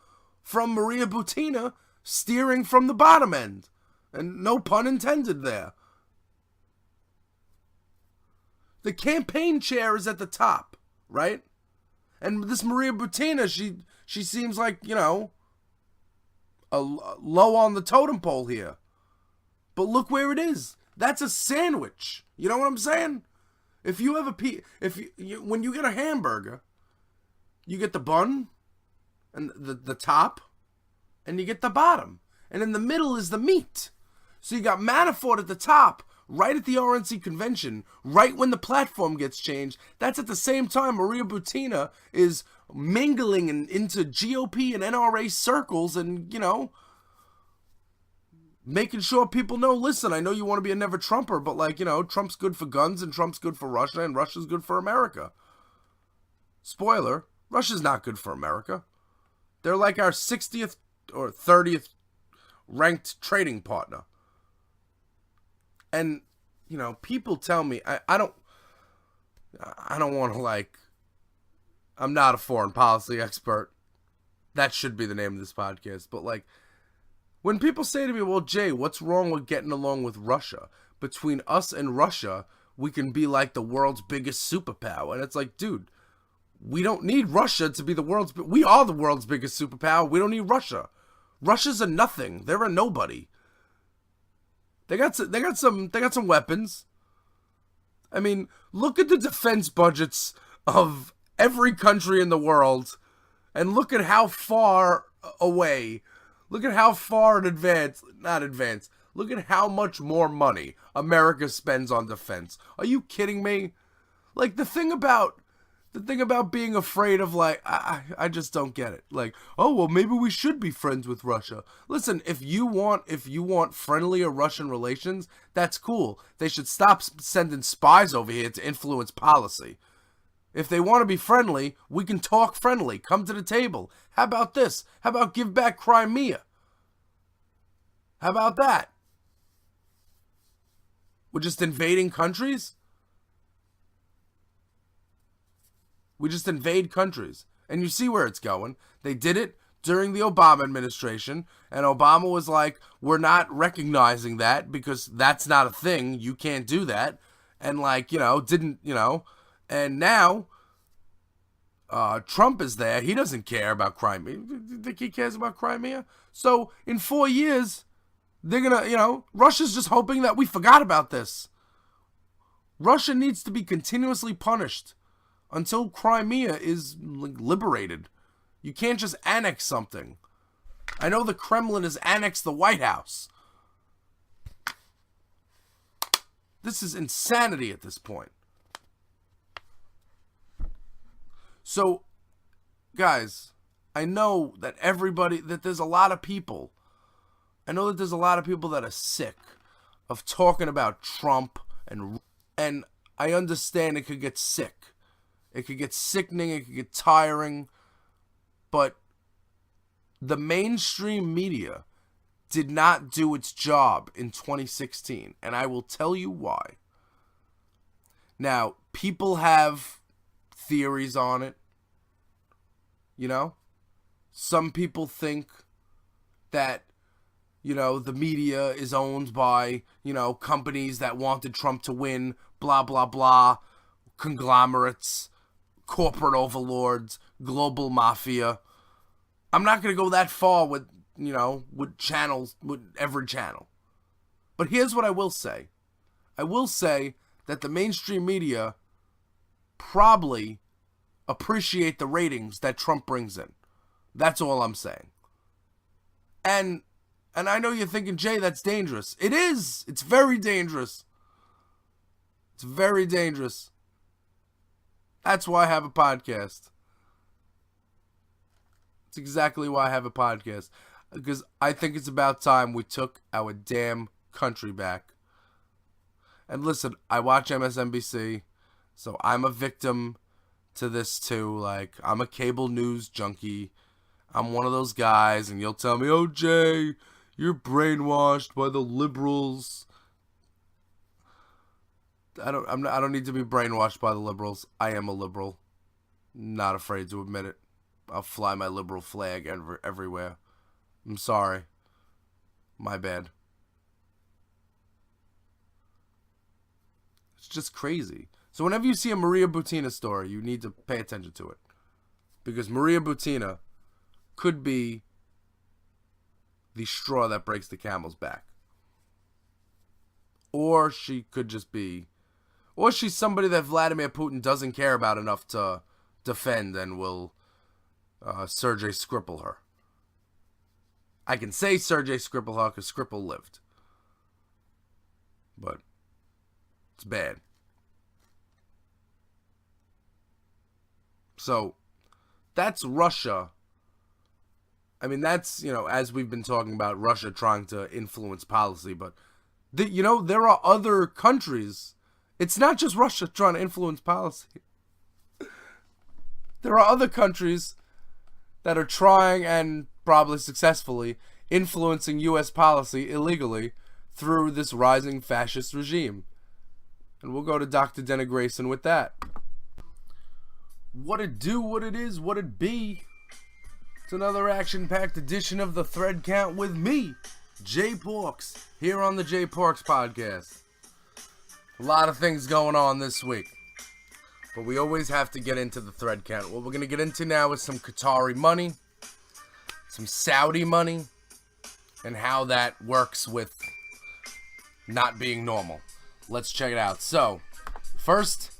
B: from Maria Butina steering from the bottom end. And no pun intended there. The campaign chair is at the top, right? And this Maria Butina, she seems like, low on the totem pole here. But look where it is. That's a sandwich. You know what I'm saying? If you have when you get a hamburger, you get the bun and the top, and you get the bottom. And in the middle is the meat. So you got Manafort at the top, right at the RNC convention, right when the platform gets changed. That's at the same time Maria Butina is mingling into GOP and NRA circles and, making sure people know, listen, I know you want to be a never Trumper, but Trump's good for guns and Trump's good for Russia and Russia's good for America. Spoiler, Russia's not good for America. They're like our 60th or 30th ranked trading partner. And, people tell me, I don't want to I'm not a foreign policy expert. That should be the name of this podcast. But when people say to me, well, Jay, what's wrong with getting along with Russia? Between us and Russia, we can be like the world's biggest superpower. And it's like, dude, we don't need Russia to be we are the world's biggest superpower. We don't need Russia. Russia's a nothing. They're a nobody. They got some weapons. I mean, look at the defense budgets of every country in the world and look at how far away, look at how far in advance, look at how much more money America spends on defense. Are you kidding me? The thing about being afraid of I just don't get it. Oh, well, maybe we should be friends with Russia. Listen, if you want friendlier Russian relations, that's cool. They should stop sending spies over here to influence policy. If they want to be friendly, we can talk friendly. Come to the table. How about this? How about give back Crimea? How about that? We're just invading countries? We just invade countries. And you see where it's going. They did it during the Obama administration. And Obama was like, we're not recognizing that because that's not a thing. You can't do that. And And now, Trump is there. He doesn't care about Crimea. You think he cares about Crimea? So, in 4 years, they're gonna, Russia's just hoping that we forgot about this. Russia needs to be continuously punished until Crimea is liberated. You can't just annex something. I know the Kremlin has annexed the White House. This is insanity at this point. So, guys, I know that there's a lot of people. I know that there's a lot of people that are sick of talking about Trump and I understand it could get sick. It could get sickening, it could get tiring, but the mainstream media did not do its job in 2016, and I will tell you why. Now, people have theories on it, Some people think that, the media is owned by, companies that wanted Trump to win, blah, blah, blah, conglomerates, corporate overlords, global mafia. I'm not going to go that far with channels, with every channel. But here's what I will say. I will say that the mainstream media probably appreciate the ratings that Trump brings in. That's all I'm saying. And I know you're thinking, Jay, that's dangerous. It is. It's very dangerous. It's very dangerous. That's why I have a podcast. It's exactly why I have a podcast. Because I think it's about time we took our damn country back. And listen, I watch MSNBC, so I'm a victim to this too. Like, I'm a cable news junkie. I'm one of those guys, and you'll tell me, "Oh, Jay, you're brainwashed by the liberals." I don't need to be brainwashed by the liberals. I am a liberal. Not afraid to admit it. I'll fly my liberal flag everywhere. I'm sorry. My bad. It's just crazy. So whenever you see a Maria Butina story, you need to pay attention to it. Because Maria Butina could be the straw that breaks the camel's back. Or she could just be... Or she's somebody that Vladimir Putin doesn't care about enough to defend and will Sergei Skripal her. I can say Sergei Skripal her because Skripal lived. But it's bad. So, that's Russia. I mean, that's, as we've been talking about, Russia trying to influence policy. But, there are other countries. It's not just Russia trying to influence policy. There are other countries that are trying, and probably successfully, influencing U.S. policy illegally through this rising fascist regime. And we'll go to Dr. Dennis Grayson with that. What it do, what it is, what it be. It's another action-packed edition of the Thread Count with me, Jay Porks, here on the Jay Porks Podcast. A lot of things going on this week, but we always have to get into the Thread Count. What we're going to get into now is some Qatari money, some Saudi money, and how that works with not being normal. Let's check it out. So, first,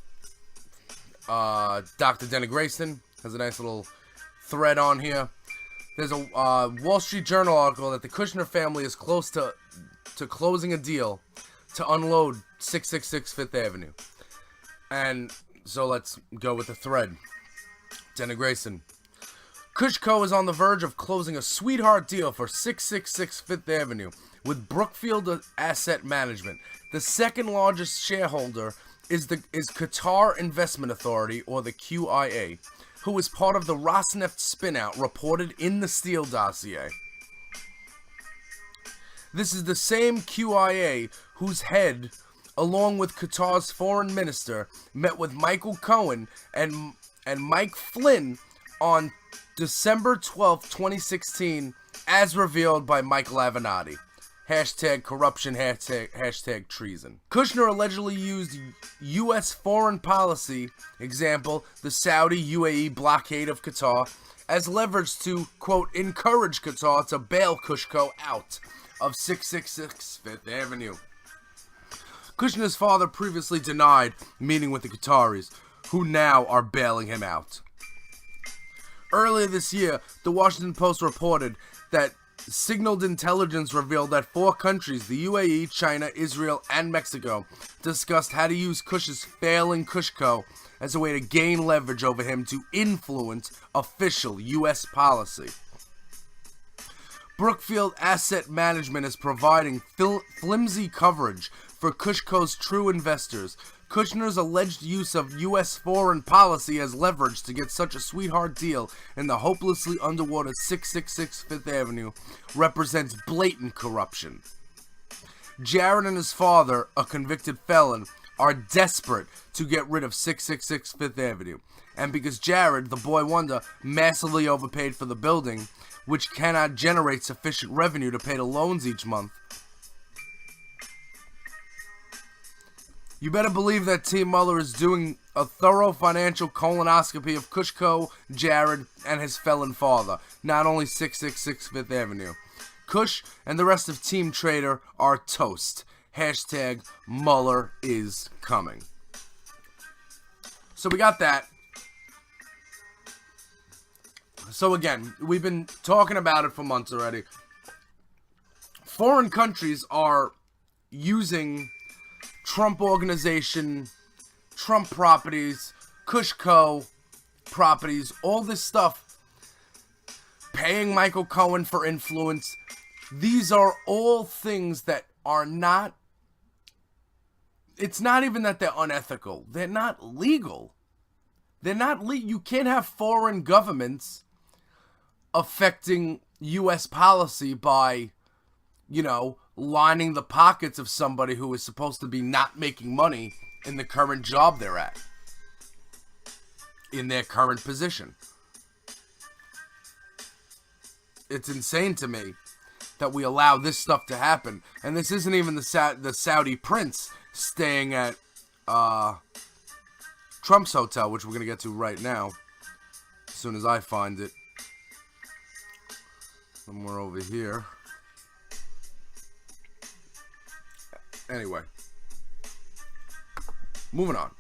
B: Dr. Dennis Grayson has a nice little thread on here. There's a Wall Street Journal article that the Kushner family is close to closing a deal to unload 666 Fifth Avenue. And so let's go with the thread. Dennis Grayson. Kushco is on the verge of closing a sweetheart deal for 666 Fifth Avenue with Brookfield Asset Management. The second largest shareholder is Qatar Investment Authority, or the QIA, who is part of the Rosneft spinout reported in the Steele dossier. This is the same QIA whose head, along with Qatar's foreign minister, met with Michael Cohen and Mike Flynn on December 12, 2016, as revealed by Michael Avenatti. Hashtag corruption, hashtag treason. Kushner allegedly used U.S. foreign policy, example, the Saudi-UAE blockade of Qatar, as leverage to, quote, encourage Qatar to bail Kushco out of 666 Fifth Avenue. Kushner's father previously denied meeting with the Qataris, who now are bailing him out. Earlier this year, the Washington Post reported that signaled intelligence revealed that 4 countries, the UAE, China, Israel, and Mexico, discussed how to use Kush's failing Kushco as a way to gain leverage over him to influence official U.S. policy. Brookfield Asset Management is providing flimsy coverage for Kushco's true investors. Kushner's alleged use of U.S. foreign policy as leverage to get such a sweetheart deal in the hopelessly underwater 666 Fifth Avenue represents blatant corruption. Jared and his father, a convicted felon, are desperate to get rid of 666 Fifth Avenue. And because Jared, the boy wonder, massively overpaid for the building, which cannot generate sufficient revenue to pay the loans each month, you better believe that Team Mueller is doing a thorough financial colonoscopy of Kushco, Jared, and his felon father, not only 666 Fifth Avenue. Kush and the rest of Team Trader are toast. Hashtag Mueller is coming. So we got that. So again, we've been talking about it for months already. Foreign countries are using Trump Organization, Trump properties, Kushco properties, all this stuff paying Michael Cohen for influence. These are all things that are not, it's not even that they're unethical. They're not legal. They're not you can't have foreign governments affecting U.S. policy by, lining the pockets of somebody who is supposed to be not making money in the current job they're at, in their current position. It's insane to me that we allow this stuff to happen. And this isn't even the Saudi prince staying at Trump's hotel, which we're going to get to right now, as soon as I find it. Somewhere over here. Anyway. Moving on.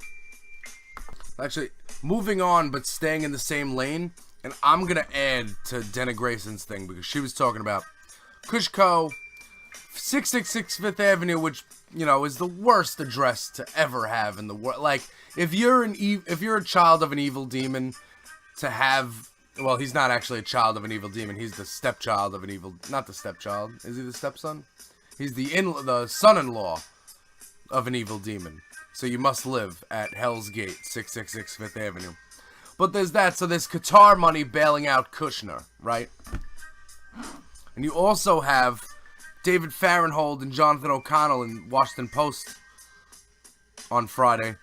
B: Actually, moving on, but staying in the same lane. And I'm going to add to Dana Grayson's thing, because she was talking about Kushko, 666 Fifth Avenue, which, is the worst address to ever have in the world. Like, if you're a child of an evil demon, to have, well, he's not actually a child of an evil demon. He's the stepchild of an evil, not the stepchild. Is he the stepson? He's the son-in-law of an evil demon. So you must live at Hell's Gate, 666 Fifth Avenue. But there's that. So there's Qatar money bailing out Kushner, right? And you also have David Farrenhold and Jonathan O'Connell in Washington Post on Friday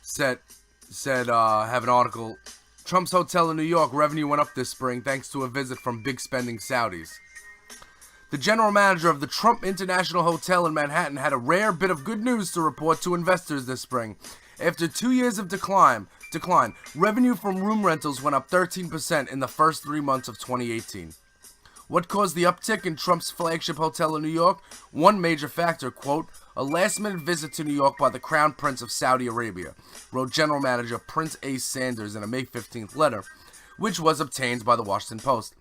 B: said have an article. Trump's hotel in New York revenue went up this spring thanks to a visit from big spending Saudis. The general manager of the Trump International Hotel in Manhattan had a rare bit of good news to report to investors this spring. After 2 years of decline, revenue from room rentals went up 13% in the first 3 months of 2018. What caused the uptick in Trump's flagship hotel in New York? One major factor, quote, a last-minute visit to New York by the Crown Prince of Saudi Arabia, wrote General Manager Prince A. Sanders in a May 15th letter, which was obtained by the Washington Post.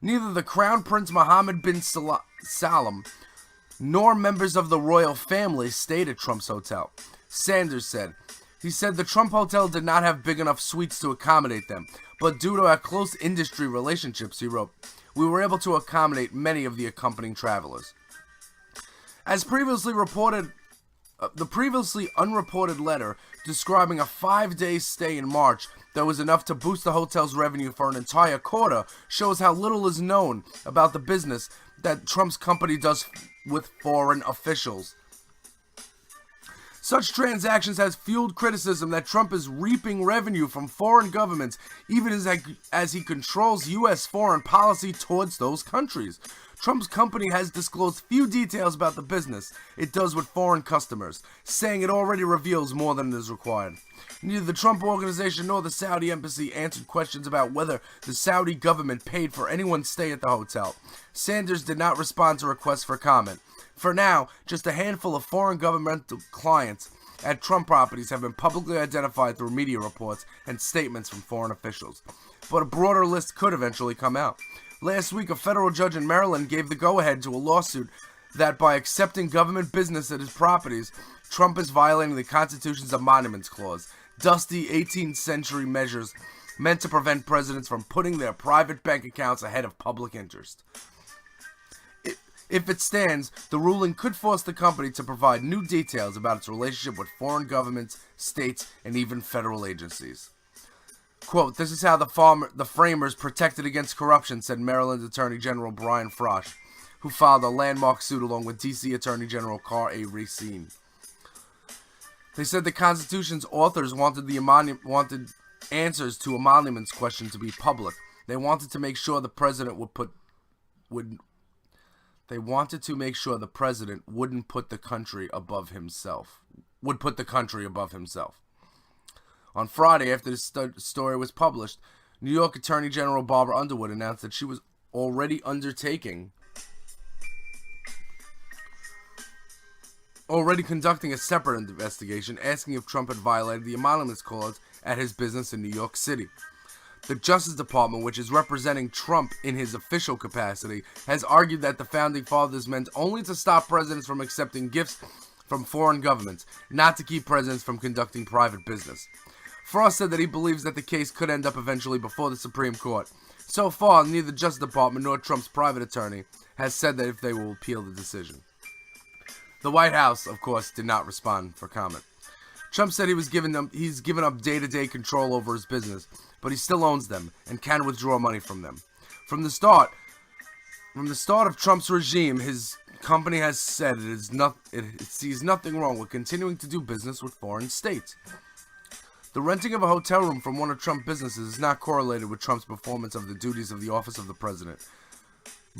B: Neither the Crown Prince Mohammed bin Salman nor members of the royal family stayed at Trump's hotel, Sanders said. He said the Trump hotel did not have big enough suites to accommodate them, but due to our close industry relationships, he wrote, we were able to accommodate many of the accompanying travelers. As previously reported, the previously unreported letter describing a 5-day stay in March that was enough to boost the hotel's revenue for an entire quarter shows how little is known about the business that Trump's company does with foreign officials. Such transactions has fueled criticism that Trump is reaping revenue from foreign governments even as he controls U.S. foreign policy towards those countries. Trump's company has disclosed few details about the business it does with foreign customers, saying it already reveals more than is required. Neither the Trump organization nor the Saudi embassy answered questions about whether the Saudi government paid for anyone's stay at the hotel. Sanders did not respond to requests for comment. For now, just a handful of foreign governmental clients at Trump properties have been publicly identified through media reports and statements from foreign officials. But a broader list could eventually come out. Last week, a federal judge in Maryland gave the go-ahead to a lawsuit that by accepting government business at his properties, Trump is violating the Constitution's Emoluments Clause, dusty 18th century measures meant to prevent presidents from putting their private bank accounts ahead of public interest. If it stands, the ruling could force the company to provide new details about its relationship with foreign governments, states, and even federal agencies. Quote, this is how the framers protected against corruption, said Maryland Attorney General Brian Frosch, who filed a landmark suit along with D.C. Attorney General Carl A. Racine. They said the Constitution's authors wanted answers to emoluments question to be public. They wanted to make sure the president wouldn't put the country above himself. On Friday, after this story was published, New York Attorney General Barbara Underwood announced that she was already conducting a separate investigation, asking if Trump had violated the emoluments clause at his business in New York City. The Justice Department, which is representing Trump in his official capacity, has argued that the Founding Fathers meant only to stop presidents from accepting gifts from foreign governments, not to keep presidents from conducting private business. Frost said that he believes that the case could end up eventually before the Supreme Court. So far, neither the Justice Department nor Trump's private attorney has said that if they will appeal the decision. The White House, of course, did not respond for comment. Trump said he's given up day-to-day control over his business, but he still owns them and can withdraw money from them. From the start of Trump's regime, his company has said it sees nothing wrong with continuing to do business with foreign states. The renting of a hotel room from one of Trump's businesses is not correlated with Trump's performance of the duties of the office of the president.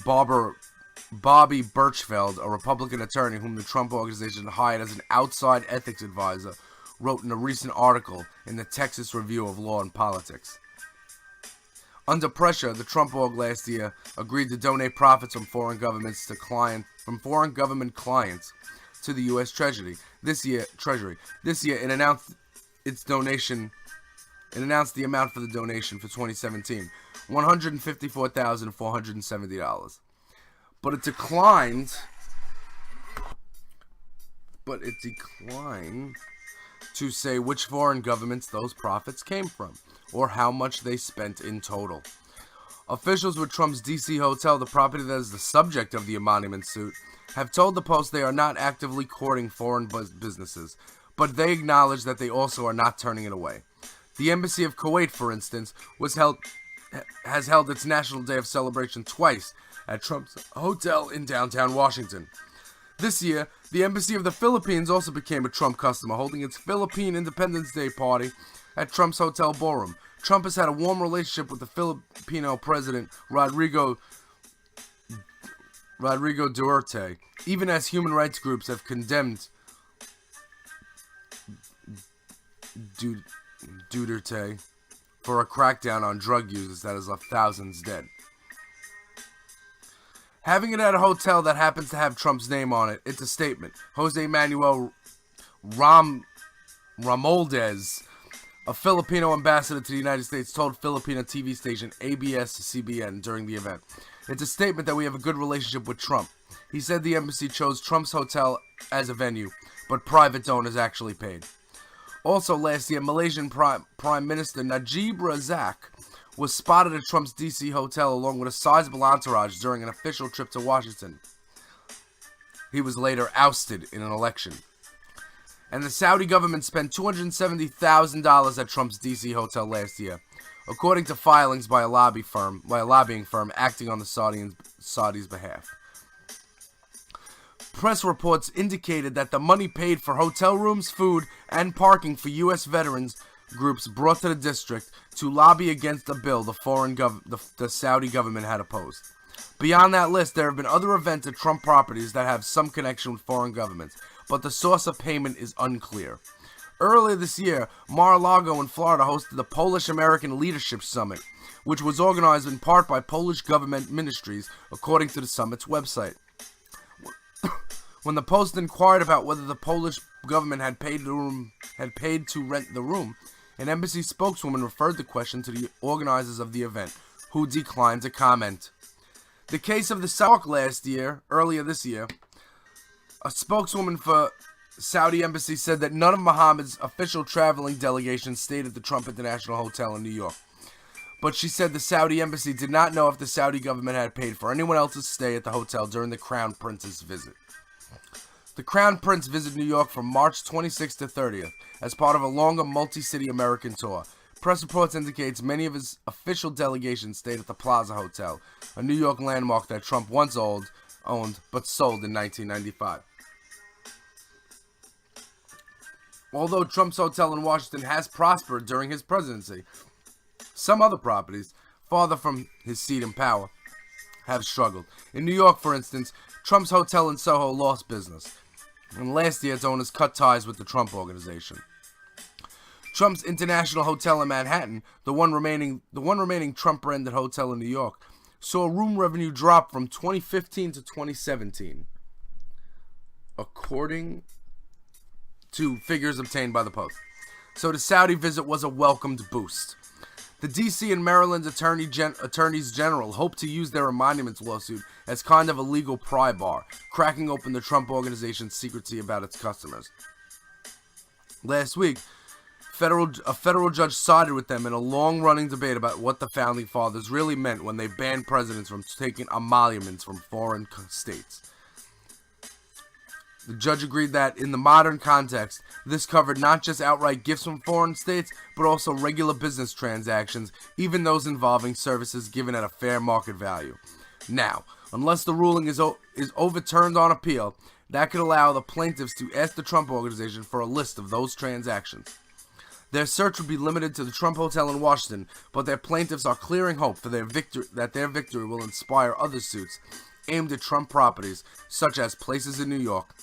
B: Bobby Birchfeld, a Republican attorney whom the Trump organization hired as an outside ethics advisor, wrote in a recent article in the Texas Review of Law and Politics. Under pressure, the Trump org last year agreed to donate profits from foreign government clients to the U.S. Treasury. This year, it announced the amount for the donation for 2017, $154,470. But it declined to say which foreign governments those profits came from, or how much they spent in total. Officials with Trump's D.C. hotel, the property that is the subject of the emolument suit, have told the Post they are not actively courting foreign businesses, but they acknowledge that they also are not turning it away. The Embassy of Kuwait, for instance, has held its National Day of Celebration twice at Trump's hotel in downtown Washington. This year, the Embassy of the Philippines also became a Trump customer, holding its Philippine Independence Day party at Trump's hotel ballroom. Trump has had a warm relationship with the Filipino president, Rodrigo Duterte, even as human rights groups have condemned Duterte for a crackdown on drug users that has left thousands dead. Having it at a hotel that happens to have Trump's name on it, it's a statement. Jose Manuel Ramoldez, a Filipino ambassador to the United States, told Filipino TV station ABS-CBN during the event. It's a statement that we have a good relationship with Trump. He said the embassy chose Trump's hotel as a venue, but private donors actually paid. Also last year, Malaysian Prime Minister Najib Razak was spotted at Trump's D.C. hotel along with a sizable entourage during an official trip to Washington. He was later ousted in an election. And the Saudi government spent $270,000 at Trump's D.C. hotel last year, according to filings by a lobbying firm acting on the Saudis' behalf. Press reports indicated that the money paid for hotel rooms, food, and parking for U.S. veterans groups brought to the district to lobby against a bill the Saudi government had opposed. Beyond that list, there have been other events at Trump properties that have some connection with foreign governments, but the source of payment is unclear. Earlier this year, Mar-a-Lago in Florida hosted the Polish-American Leadership Summit, which was organized in part by Polish government ministries, according to the summit's website. When the Post inquired about whether the Polish government had paid to rent the room, an embassy spokeswoman referred the question to the organizers of the event, who declined to comment. The case of the Saudi earlier this year, a spokeswoman for Saudi embassy said that none of Mohammed's official traveling delegations stayed at the Trump International Hotel in New York. But she said the Saudi embassy did not know if the Saudi government had paid for anyone else's stay at the hotel during the Crown Prince's visit. The Crown Prince visited New York from March 26th to 30th as part of a longer multi-city American tour. Press reports indicates many of his official delegations stayed at the Plaza Hotel, a New York landmark that Trump once owned but sold in 1995. Although Trump's hotel in Washington has prospered during his presidency, some other properties, farther from his seat in power, have struggled. In New York, for instance, Trump's hotel in Soho lost business, and last year its owners cut ties with the Trump organization. Trump's International Hotel in Manhattan, the one remaining Trump-branded hotel in New York, saw room revenue drop from 2015 to 2017, according to figures obtained by the Post. So the Saudi visit was a welcomed boost. The D.C. and Maryland attorneys general hope to use their emoluments lawsuit as kind of a legal pry bar, cracking open the Trump organization's secrecy about its customers. Last week, federal judge sided with them in a long-running debate about what the founding fathers really meant when they banned presidents from taking emoluments from foreign states. The judge agreed that, in the modern context, this covered not just outright gifts from foreign states, but also regular business transactions, even those involving services given at a fair market value. Now, unless the ruling is overturned on appeal, that could allow the plaintiffs to ask the Trump Organization for a list of those transactions. Their search would be limited to the Trump Hotel in Washington, but their plaintiffs are clearing hope for their victory will inspire other suits aimed at Trump properties, such as places in New York.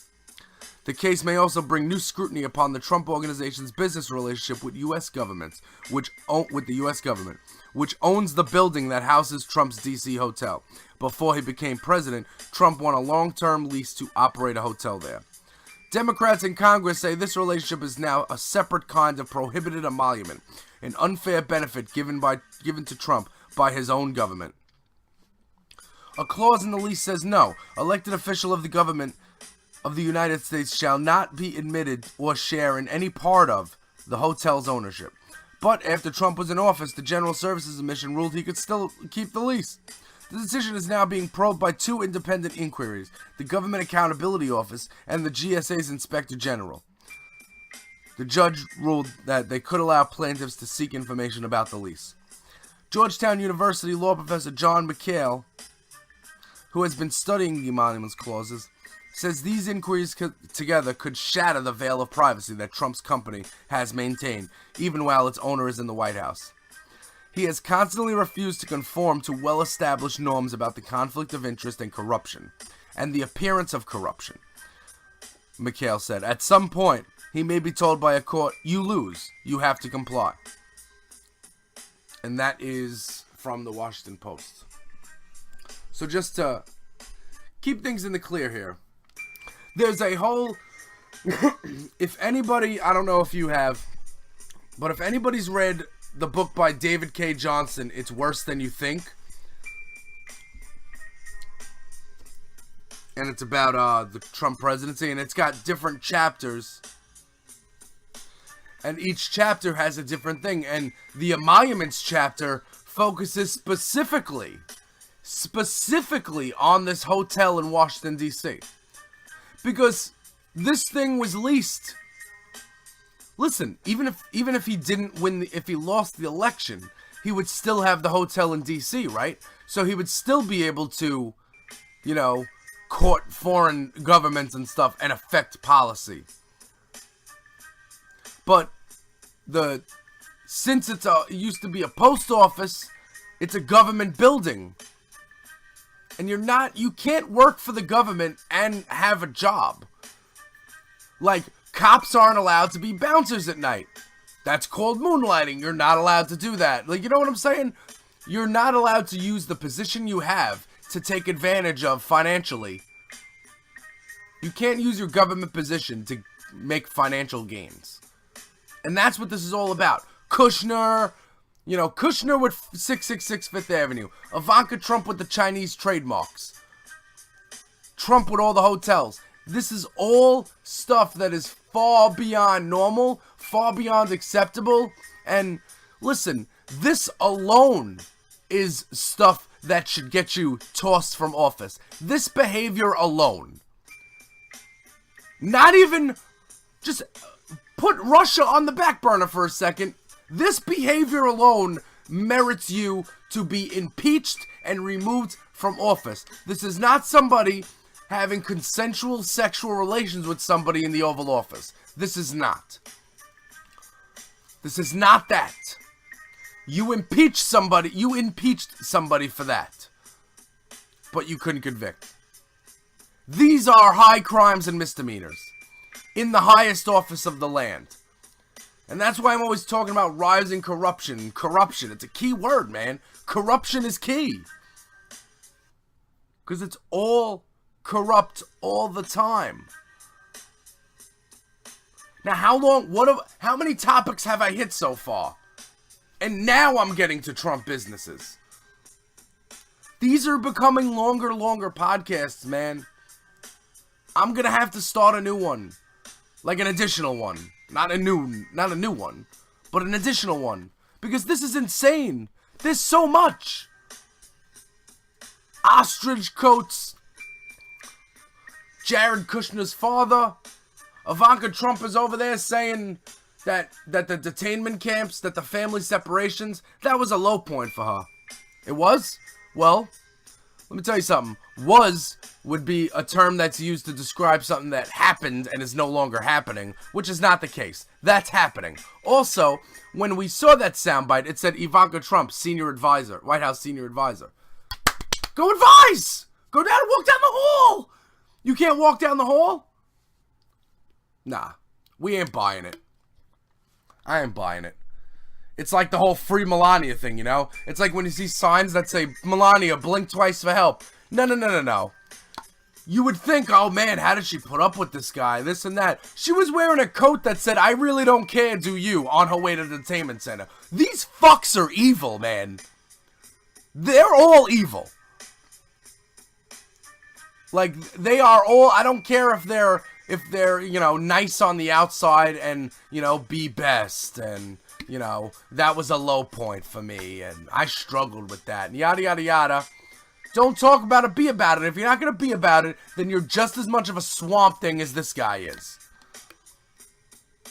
B: The case may also bring new scrutiny upon the Trump Organization's business relationship with the U.S. government, which owns the building that houses Trump's D.C. hotel. Before he became president, Trump won a long-term lease to operate a hotel there. Democrats in Congress say this relationship is now a separate kind of prohibited emolument, an unfair benefit given to Trump by his own government. A clause in the lease says no, elected official of the government of the United States shall not be admitted or share in any part of the hotel's ownership. But after Trump was in office, the General Services Commission ruled he could still keep the lease. The decision is now being probed by two independent inquiries, the Government Accountability Office and the GSA's Inspector General. The judge ruled that they could allow plaintiffs to seek information about the lease. Georgetown University law professor John McHale, who has been studying the emoluments clauses, says these inquiries together could shatter the veil of privacy that Trump's company has maintained, even while its owner is in the White House. He has constantly refused to conform to well-established norms about the conflict of interest and corruption, and the appearance of corruption. McHale said, at some point, he may be told by a court, you lose, you have to comply. And that is from the Washington Post. So just to keep things in the clear here, there's a whole, if anybody, I don't know if you have, but if anybody's read the book by David K. Johnson, It's Worse Than You Think, and it's about the Trump presidency, and it's got different chapters, and each chapter has a different thing, and the emoluments chapter focuses specifically on this hotel in Washington, D.C., because this thing was leased. Listen, even if he didn't win, if he lost the election, he would still have the hotel in D.C., right? So he would still be able to, court foreign governments and stuff and affect policy. But since it used to be a post office, it's a government building. And you can't work for the government and have a job. Like, cops aren't allowed to be bouncers at night. That's called moonlighting. You're not allowed to do that. Like, you know what I'm saying? You're not allowed to use the position you have to take advantage of financially. You can't use your government position to make financial gains. And that's what this is all about. Kushner with 666 Fifth Avenue. Ivanka Trump with the Chinese trademarks. Trump with all the hotels. This is all stuff that is far beyond normal, far beyond acceptable. And listen, this alone is stuff that should get you tossed from office. This behavior alone. Not even, just put Russia on the back burner for a second. This behavior alone merits you to be impeached and removed from office. This is not somebody having consensual sexual relations with somebody in the Oval Office. This is not. This is not that. You impeached somebody for that. But you couldn't convict. These are high crimes and misdemeanors in the highest office of the land. And that's why I'm always talking about rising corruption. Corruption, it's a key word, man. Corruption is key. Because it's all corrupt all the time. Now, how many topics have I hit so far? And now I'm getting to Trump businesses. These are becoming longer podcasts, man. I'm gonna have to start a new one. Like an additional one. Not a new one. but an additional one. Because this is insane. There's so much. Ostrich coats. Jared Kushner's father. Ivanka Trump is over there saying that the detainment camps, that the family separations, that was a low point for her. It was? Well, let me tell you something. Was would be a term that's used to describe something that happened and is no longer happening, which is not the case. That's happening. Also, when we saw that soundbite, it said Ivanka Trump, senior advisor, White House senior advisor. Go advise! Go down and walk down the hall! You can't walk down the hall? Nah, we ain't buying it. I ain't buying it. It's like the whole free Melania thing, you know? It's like when you see signs that say, Melania, blink twice for help. No. You would think, oh man, how did she put up with this guy? This and that. She was wearing a coat that said, I really don't care, do you? On her way to the detainment center. These fucks are evil, man. They're all evil. Like, they are all, I don't care if they're, you know, nice on the outside and, you know, be best and, you know, that was a low point for me and I struggled with that and yada yada yada. Don't talk about it, be about it. If you're not going to be about it, then you're just as much of a swamp thing as this guy is.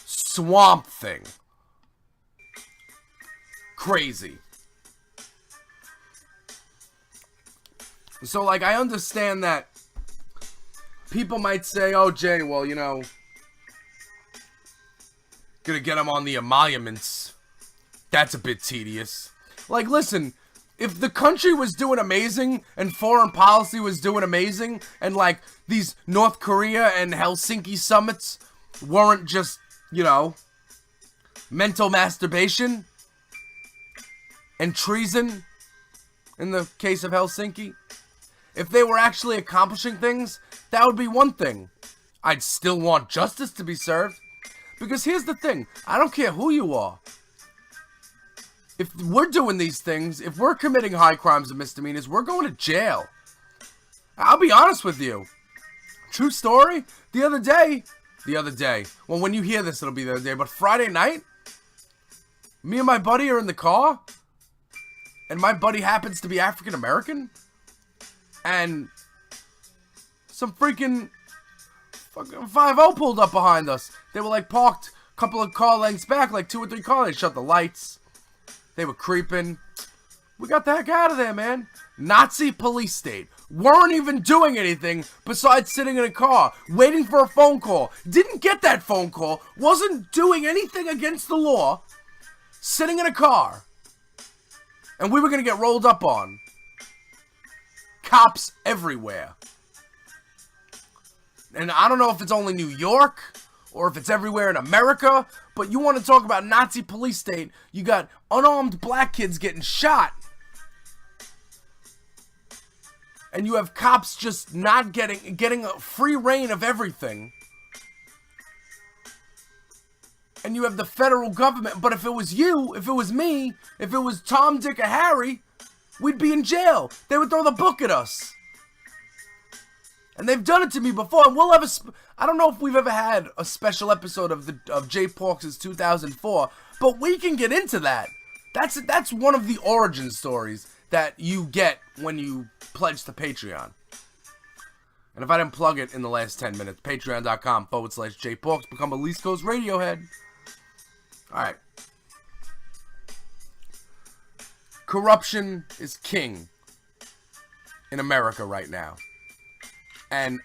B: Swamp thing. Crazy. So, like, I understand that people might say, oh, Jay, well, you know, gonna get him on the emoluments. That's a bit tedious. Like, listen, if the country was doing amazing and foreign policy was doing amazing and, like, these North Korea and Helsinki summits weren't just, you know, mental masturbation and treason in the case of Helsinki, if they were actually accomplishing things, that would be one thing. I'd still want justice to be served. Because here's the thing, I don't care who you are. If we're doing these things, if we're committing high crimes and misdemeanors, we're going to jail. I'll be honest with you. True story, the other day, well, when you hear this, it'll be the other day, but Friday night, me and my buddy are in the car, and my buddy happens to be African American, and some freaking 5-0 pulled up behind us. They were like parked a couple of car lengths back, like 2 or 3 cars. They shut the lights. They were creeping. We got the heck out of there, man. Nazi police state. Weren't even doing anything besides sitting in a car, waiting for a phone call. Didn't get that phone call. Wasn't doing anything against the law. Sitting in a car. And we were going to get rolled up on. Cops everywhere. And I don't know if it's only New York or if it's everywhere in America, but you want to talk about Nazi police state, you got unarmed black kids getting shot. And you have cops just not getting a free reign of everything. And you have the federal government, but if it was you, if it was me, if it was Tom, Dick, or Harry, we'd be in jail. They would throw the book at us. And they've done it to me before, and we'll have I don't know if we've ever had a special episode of Jay Porks' 2004, but we can get into that. That's one of the origin stories that you get when you pledge to Patreon. And if I didn't plug it in the last 10 minutes, patreon.com/Jay Porks, become a Least Coast Radiohead. Alright. Corruption is king in America right now. And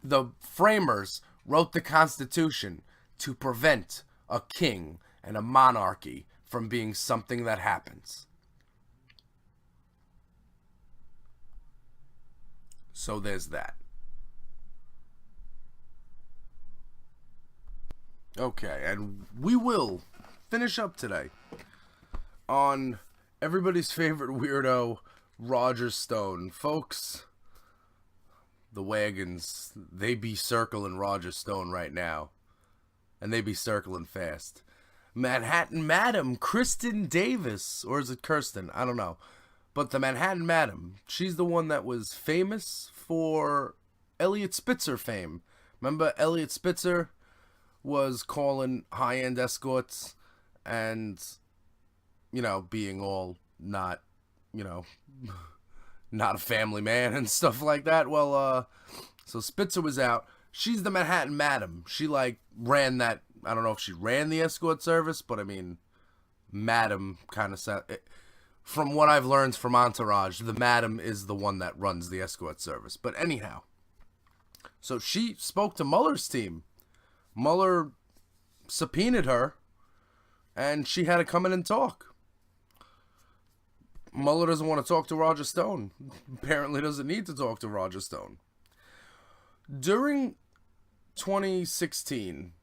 B: the framers wrote the Constitution to prevent a king and a monarchy from being something that happens. So there's that. Okay, and we will finish up today on everybody's favorite weirdo, Roger Stone. Folks, the wagons, they be circling Roger Stone right now. And they be circling fast. Manhattan Madam, Kristen Davis. Or is it Kirsten? I don't know. But the Manhattan Madam, she's the one that was famous for Elliot Spitzer fame. Remember Elliot Spitzer was calling high-end escorts and, you know, being all not, you know, not a family man and stuff like that. Well, so Spitzer was out. She's the Manhattan Madam. She, like, ran that, I don't know if she ran the escort service, but I mean, Madam kind of sound. From what I've learned from Entourage, the Madam is the one that runs the escort service. But anyhow, so she spoke to Mueller's team. Mueller subpoenaed her, and she had to come in and talk. Mueller doesn't want to talk to Roger Stone. Apparently doesn't need to talk to Roger Stone. During 2016,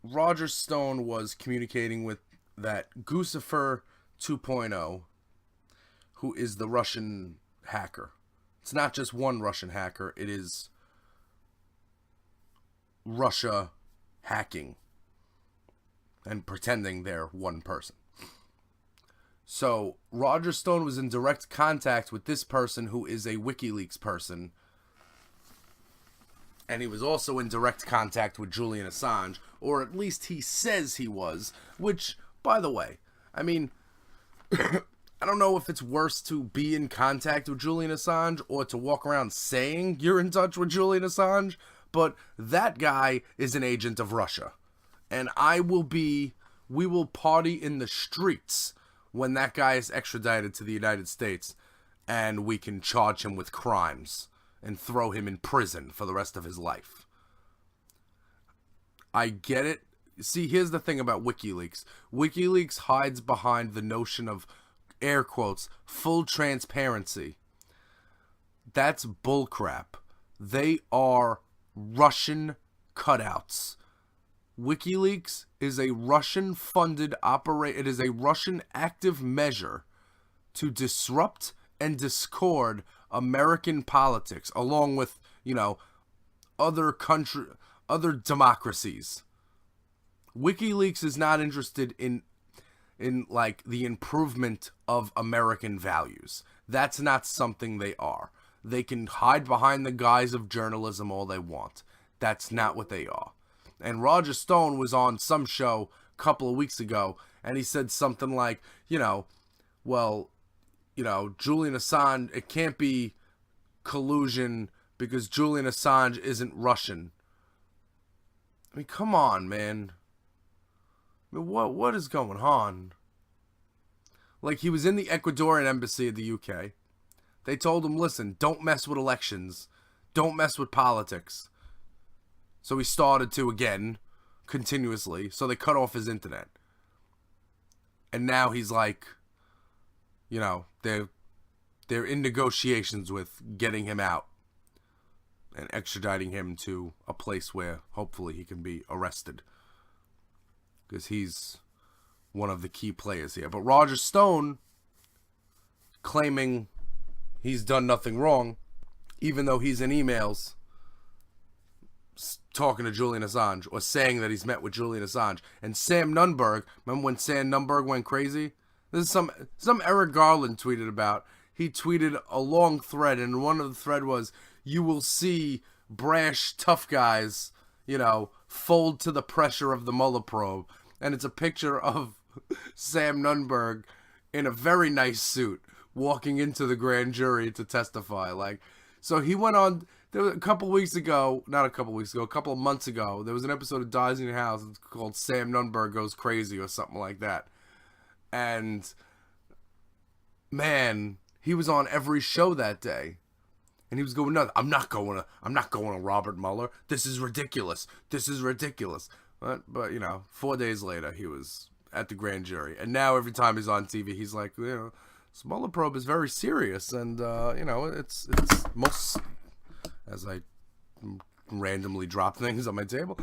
B: Roger Stone was communicating with that Guccifer 2.0, who is the Russian hacker. It's not just one Russian hacker, it is Russia hacking and pretending they're one person. So Roger Stone was in direct contact with this person who is a WikiLeaks person, and he was also in direct contact with Julian Assange, or at least he says he was, which, by the way, I mean, I don't know if it's worse to be in contact with Julian Assange or to walk around saying you're in touch with Julian Assange, but that guy is an agent of Russia. And we will party in the streets when that guy is extradited to the United States, and we can charge him with crimes and throw him in prison for the rest of his life. I get it. See, here's the thing about WikiLeaks. WikiLeaks hides behind the notion of, air quotes, full transparency. That's bullcrap. They are Russian cutouts. WikiLeaks is a Russian-funded it is a Russian active measure to disrupt and discord American politics, along with, you know, other democracies. WikiLeaks is not interested in like the improvement of American values. That's not something they are. They can hide behind the guise of journalism all they want. That's not what they are. And Roger Stone was on some show a couple of weeks ago, and he said something like, you know, well, you know, Julian Assange, it can't be collusion because Julian Assange isn't Russian. I mean, come on, man. I mean, what is going on? Like, he was in the Ecuadorian embassy of the UK. They told him, listen, don't mess with elections. Don't mess with politics. So he started to again, continuously. So they cut off his internet. And now he's like, you know, they're in negotiations with getting him out and extraditing him to a place where hopefully he can be arrested, because he's one of the key players here. But Roger Stone claiming he's done nothing wrong, even though he's in emails talking to Julian Assange, or saying that he's met with Julian Assange. And Sam Nunberg, remember when Sam Nunberg went crazy? This is some Eric Garland tweeted about. He tweeted a long thread, and one of the thread was, you will see brash, tough guys, you know, fold to the pressure of the Mueller probe. And it's a picture of Sam Nunberg in a very nice suit walking into the grand jury to testify. Like, so he went on, there was a couple of months ago, there was an episode of Dies in Your House called Sam Nunberg Goes Crazy or something like that. And man, he was on every show that day. And he was going, no, I'm not going to Robert Mueller. This is ridiculous. But you know, 4 days later, he was at the grand jury. And now every time he's on TV, he's like, you know, this Mueller probe is very serious. And, you know, it's most, as I randomly drop things on my table,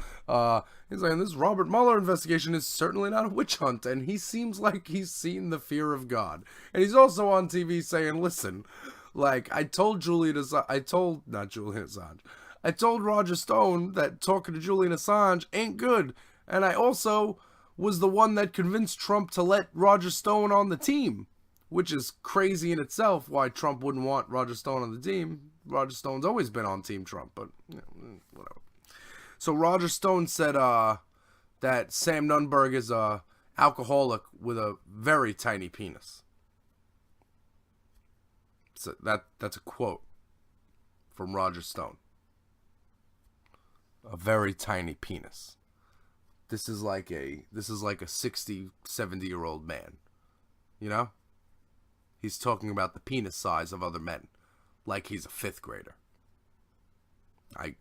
B: he's like, this Robert Mueller investigation is certainly not a witch hunt. And he seems like he's seen the fear of God. And he's also on TV saying, listen, like, I told Roger Stone that talking to Julian Assange ain't good. And I also was the one that convinced Trump to let Roger Stone on the team, which is crazy in itself, why Trump wouldn't want Roger Stone on the team. Roger Stone's always been on Team Trump, but you know, whatever. So Roger Stone said that Sam Nunberg is a alcoholic with a very tiny penis. So that's a quote from Roger Stone. A very tiny penis. This is like a 60, 70-year-old man. You know? He's talking about the penis size of other men. Like he's a 5th grader. I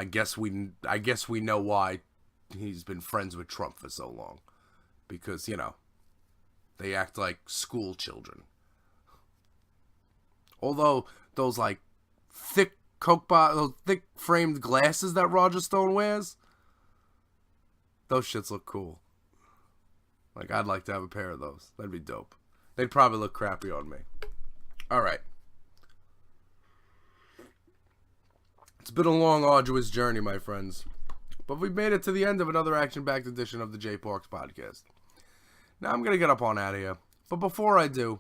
B: guess we know why he's been friends with Trump for so long. Because, they act like school children. Although those like thick those thick framed glasses that Roger Stone wears, those shits look cool. Like, I'd like to have a pair of those. That'd be dope. They'd probably look crappy on me. Alright. It's been a long, arduous journey, my friends. But we've made it to the end of another action-packed edition of the J Parks podcast. Now I'm going to get up on out of here. But before I do,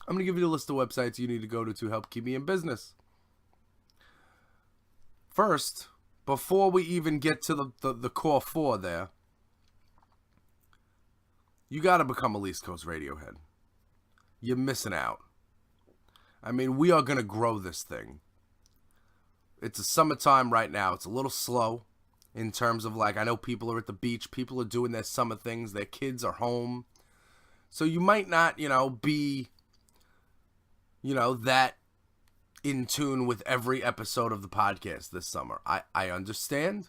B: I'm going to give you a list of websites you need to go to help keep me in business. First, before we even get to the core 4 there, you got to become a East Coast Radiohead. You're missing out. I mean, we are going to grow this thing. It's a summertime right now. It's a little slow in terms of, like, I know people are at the beach. People are doing their summer things. Their kids are home. So you might not, be, that in tune with every episode of the podcast this summer. I understand.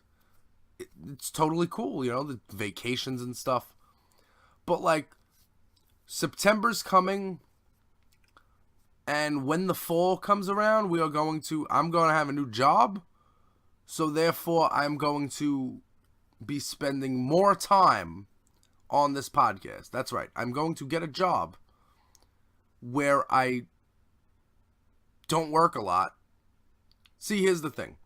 B: It's totally cool, the vacations and stuff. But, like, September's coming, and when the fall comes around, I'm going to have a new job. So, therefore, I'm going to be spending more time on this podcast. That's right. I'm going to get a job where I don't work a lot. See, here's the thing.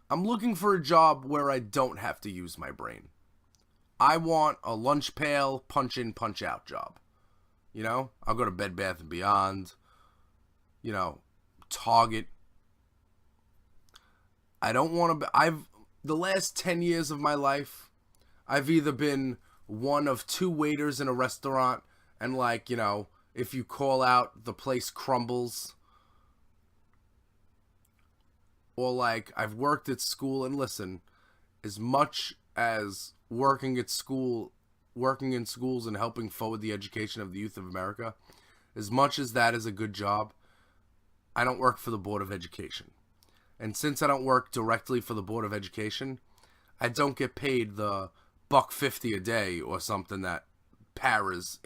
B: I'm looking for a job where I don't have to use my brain. I want a lunch pail, punch in, punch out job. I'll go to Bed Bath & Beyond, Target. I don't want to the last 10 years of my life, I've either been one of 2 waiters in a restaurant and, like, if you call out, the place crumbles. Or, like, I've worked at school, and listen, as much as working in schools and helping forward the education of the youth of America, as much as that is a good job, I don't work for the Board of Education. And since I don't work directly for the Board of Education, I don't get paid the $1.50 a day or something that paras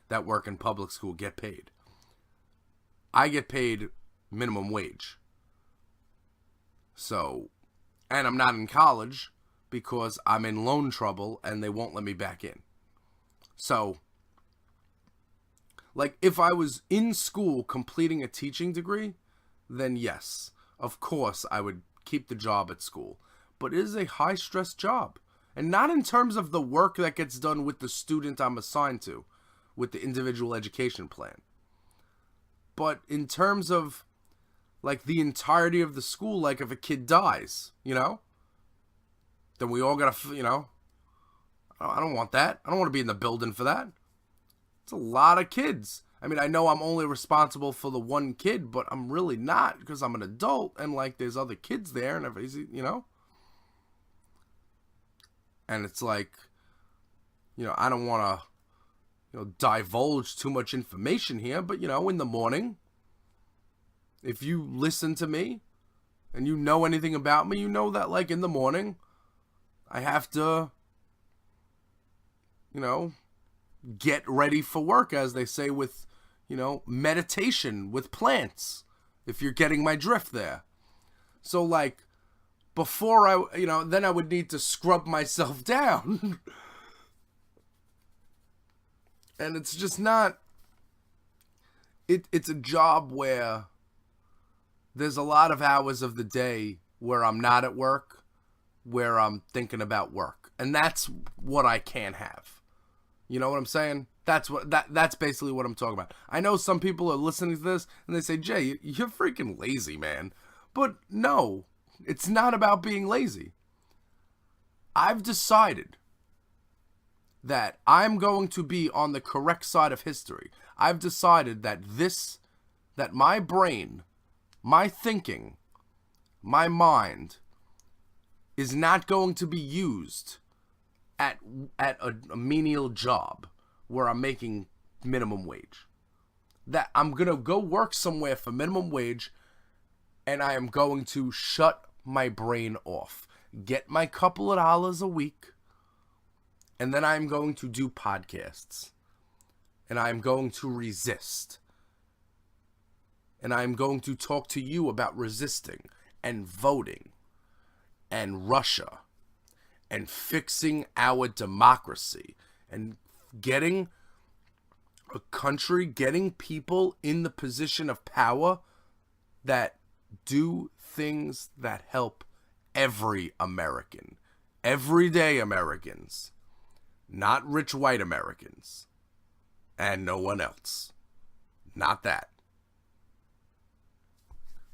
B: that work in public school get paid. I get paid minimum wage. So, and I'm not in college because I'm in loan trouble and they won't let me back in. So, like, if I was in school completing a teaching degree, then yes, of course I would keep the job at school. But it is a high-stress job. And not in terms of the work that gets done with the student I'm assigned to, with the individual education plan. But in terms of, like, the entirety of the school, like, if a kid dies, then we all gotta, I don't want that. I don't want to be in the building for that. It's a lot of kids. I mean, I know I'm only responsible for the one kid, but I'm really not because I'm an adult and, like, there's other kids there and everything, And it's like, I don't want to, divulge too much information here, but, in the morning, if you listen to me and you know anything about me, you know that, like, in the morning, I have to, get ready for work, as they say with, meditation with plants, if you're getting my drift there. So, like, before then I would need to scrub myself down. And it's just not, it's a job where there's a lot of hours of the day where I'm not at work, where I'm thinking about work. And that's what I can't have. You know what I'm saying? That's basically what I'm talking about. I know some people are listening to this and they say, Jay, you're freaking lazy, man. But no, it's not about being lazy. I've decided that I'm going to be on the correct side of history. I've decided that that my brain, my thinking, my mind is not going to be used at a menial job where I'm making minimum wage. That I'm going to go work somewhere for minimum wage, and I am going to shut my brain off. Get my couple of dollars a week, and then I'm going to do podcasts. And I'm going to resist. And I'm going to talk to you about resisting and voting and Russia and fixing our democracy and getting a country, getting people in the position of power that do things that help every American, everyday Americans, not rich white Americans, and no one else. Not that.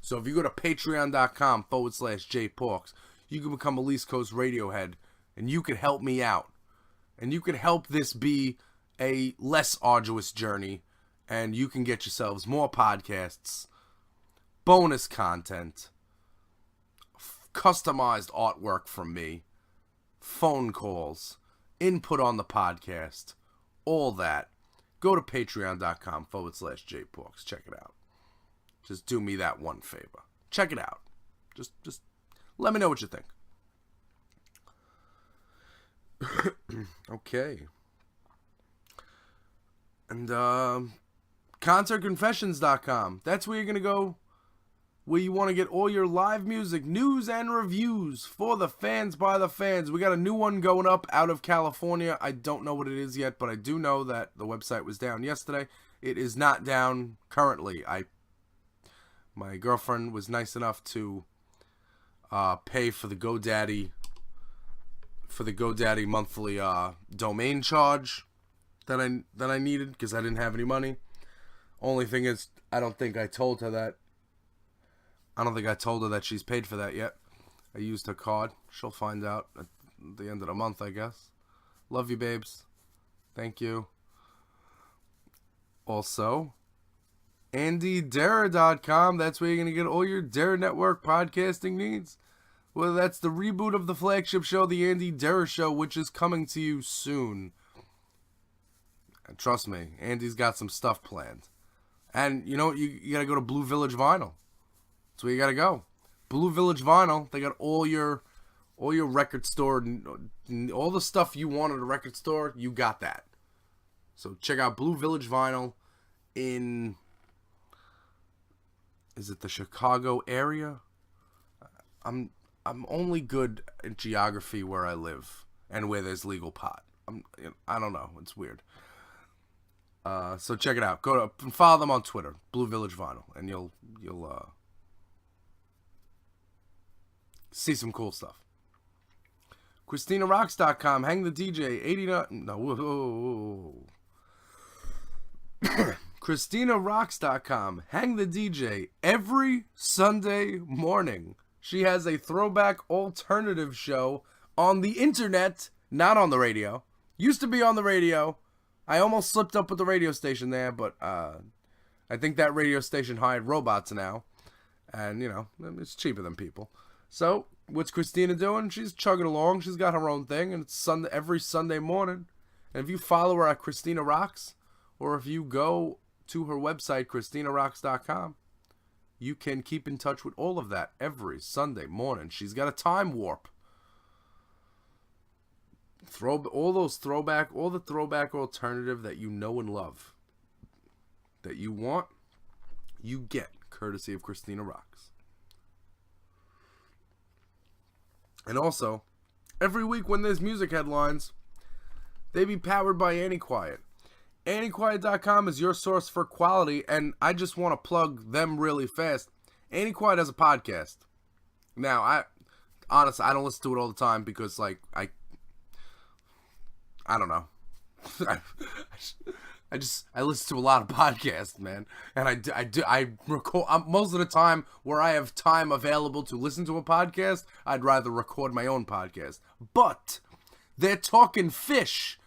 B: So if you go to patreon.com/JPorks, you can become a East Coast Radiohead, and you can help me out. And you can help this be a less arduous journey, and you can get yourselves more podcasts, bonus content, customized artwork from me, phone calls, input on the podcast, all that. Go to patreon.com/JPorks. Check it out. Just do me that one favor. Check it out. Just let me know what you think. Okay. And concertconfessions.com. That's where you're going to go, where you want to get all your live music, news, and reviews for the fans by the fans. We got a new one going up out of California. I don't know what it is yet, but I do know that the website was down yesterday. It is not down currently. My girlfriend was nice enough to pay for the GoDaddy monthly domain charge that I needed because I didn't have any money. Only thing is, I don't think I told her that she's paid for that yet. I used her card. She'll find out at the end of the month, I guess. Love you, babes. Thank you. Also, AndyDerra.com. That's where you're going to get all your Derra Network podcasting needs. Well, that's the reboot of the flagship show, The Andy Derra Show, which is coming to you soon. And trust me, Andy's got some stuff planned. And, you know, you got to go to Blue Village Vinyl. That's where you got to go. Blue Village Vinyl, they got all your record store, all the stuff you want at a record store, you got that. So check out Blue Village Vinyl in, is it the Chicago area? I'm only good at geography where I live and where there's legal pot. I don't know. It's weird. So check it out. Go to follow them on Twitter, Blue Village Vinyl, and you'll see some cool stuff. ChristinaRocks.com. Hang the DJ. 89. No. Whoa. ChristinaRocks.com. Hang the DJ every Sunday morning. She has a throwback alternative show on the internet, not on the radio. Used to be on the radio. I almost slipped up with the radio station there, but I think that radio station hired robots now. And, you know, it's cheaper than people. So, what's Christina doing? She's chugging along. She's got her own thing, and it's every Sunday morning. And if you follow her at Christina Rocks, or if you go to her website, ChristinaRocks.com, you can keep in touch with all of that every Sunday morning. She's got a time warp. All the throwback alternative that you know and love, that you want, you get courtesy of Christina Rocks. And also, every week when there's music headlines, they be powered by Antiquiet. Antiquiet.com is your source for quality, and I just want to plug them really fast. Antiquiet has a podcast. Now, I don't listen to it all the time because, like, I don't know. I listen to a lot of podcasts, man, and I record most of the time where I have time available to listen to a podcast. I'd rather record my own podcast. But they're talking fish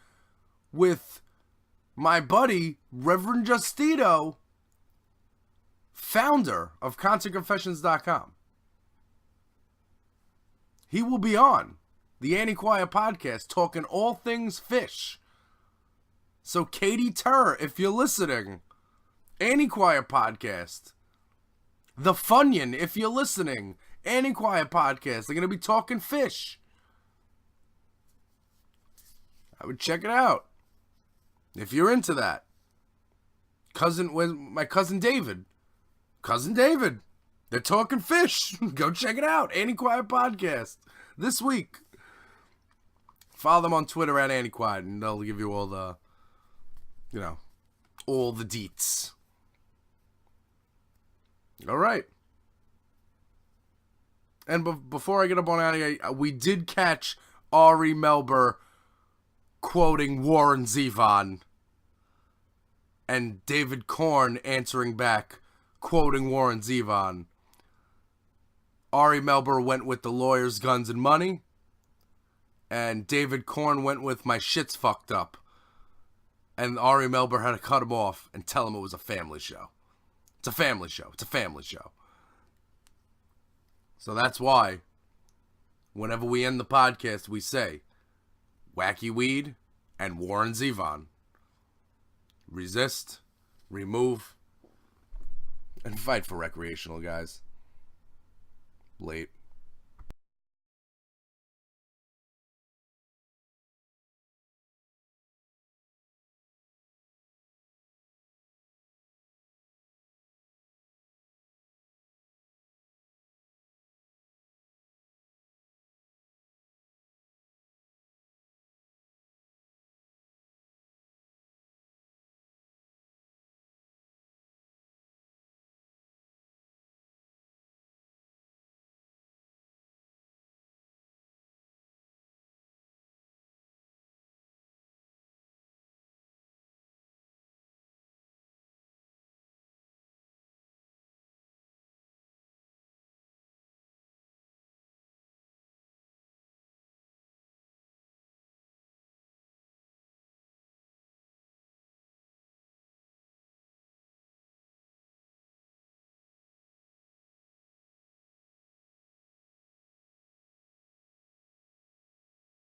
B: with my buddy, Reverend Justino, founder of ContentConfessions.com. He will be on the Annie Quiet podcast talking all things fish. So Katie Turr, if you're listening, Annie Quiet podcast. The Funyun, if you're listening, Annie Quiet podcast. They're going to be talking fish. I would check it out if you're into that. My cousin David. They're talking fish. Go check it out. Annie Quiet podcast this week. Follow them on Twitter at Annie Quiet, and they'll give you all the, all the deets. All right. And before I get up on out of here, we did catch Ari Melber quoting Warren Zevon, and David Korn answering back, quoting Warren Zevon. Ari Melber went with the lawyers, guns, and money, and David Korn went with my shit's fucked up. And Ari Melber had to cut him off and tell him it was a family show. It's a family show. It's a family show. So that's why, whenever we end the podcast, we say, Wacky Weed and Warren Zevon. Resist, remove, and fight for recreational, guys. Late.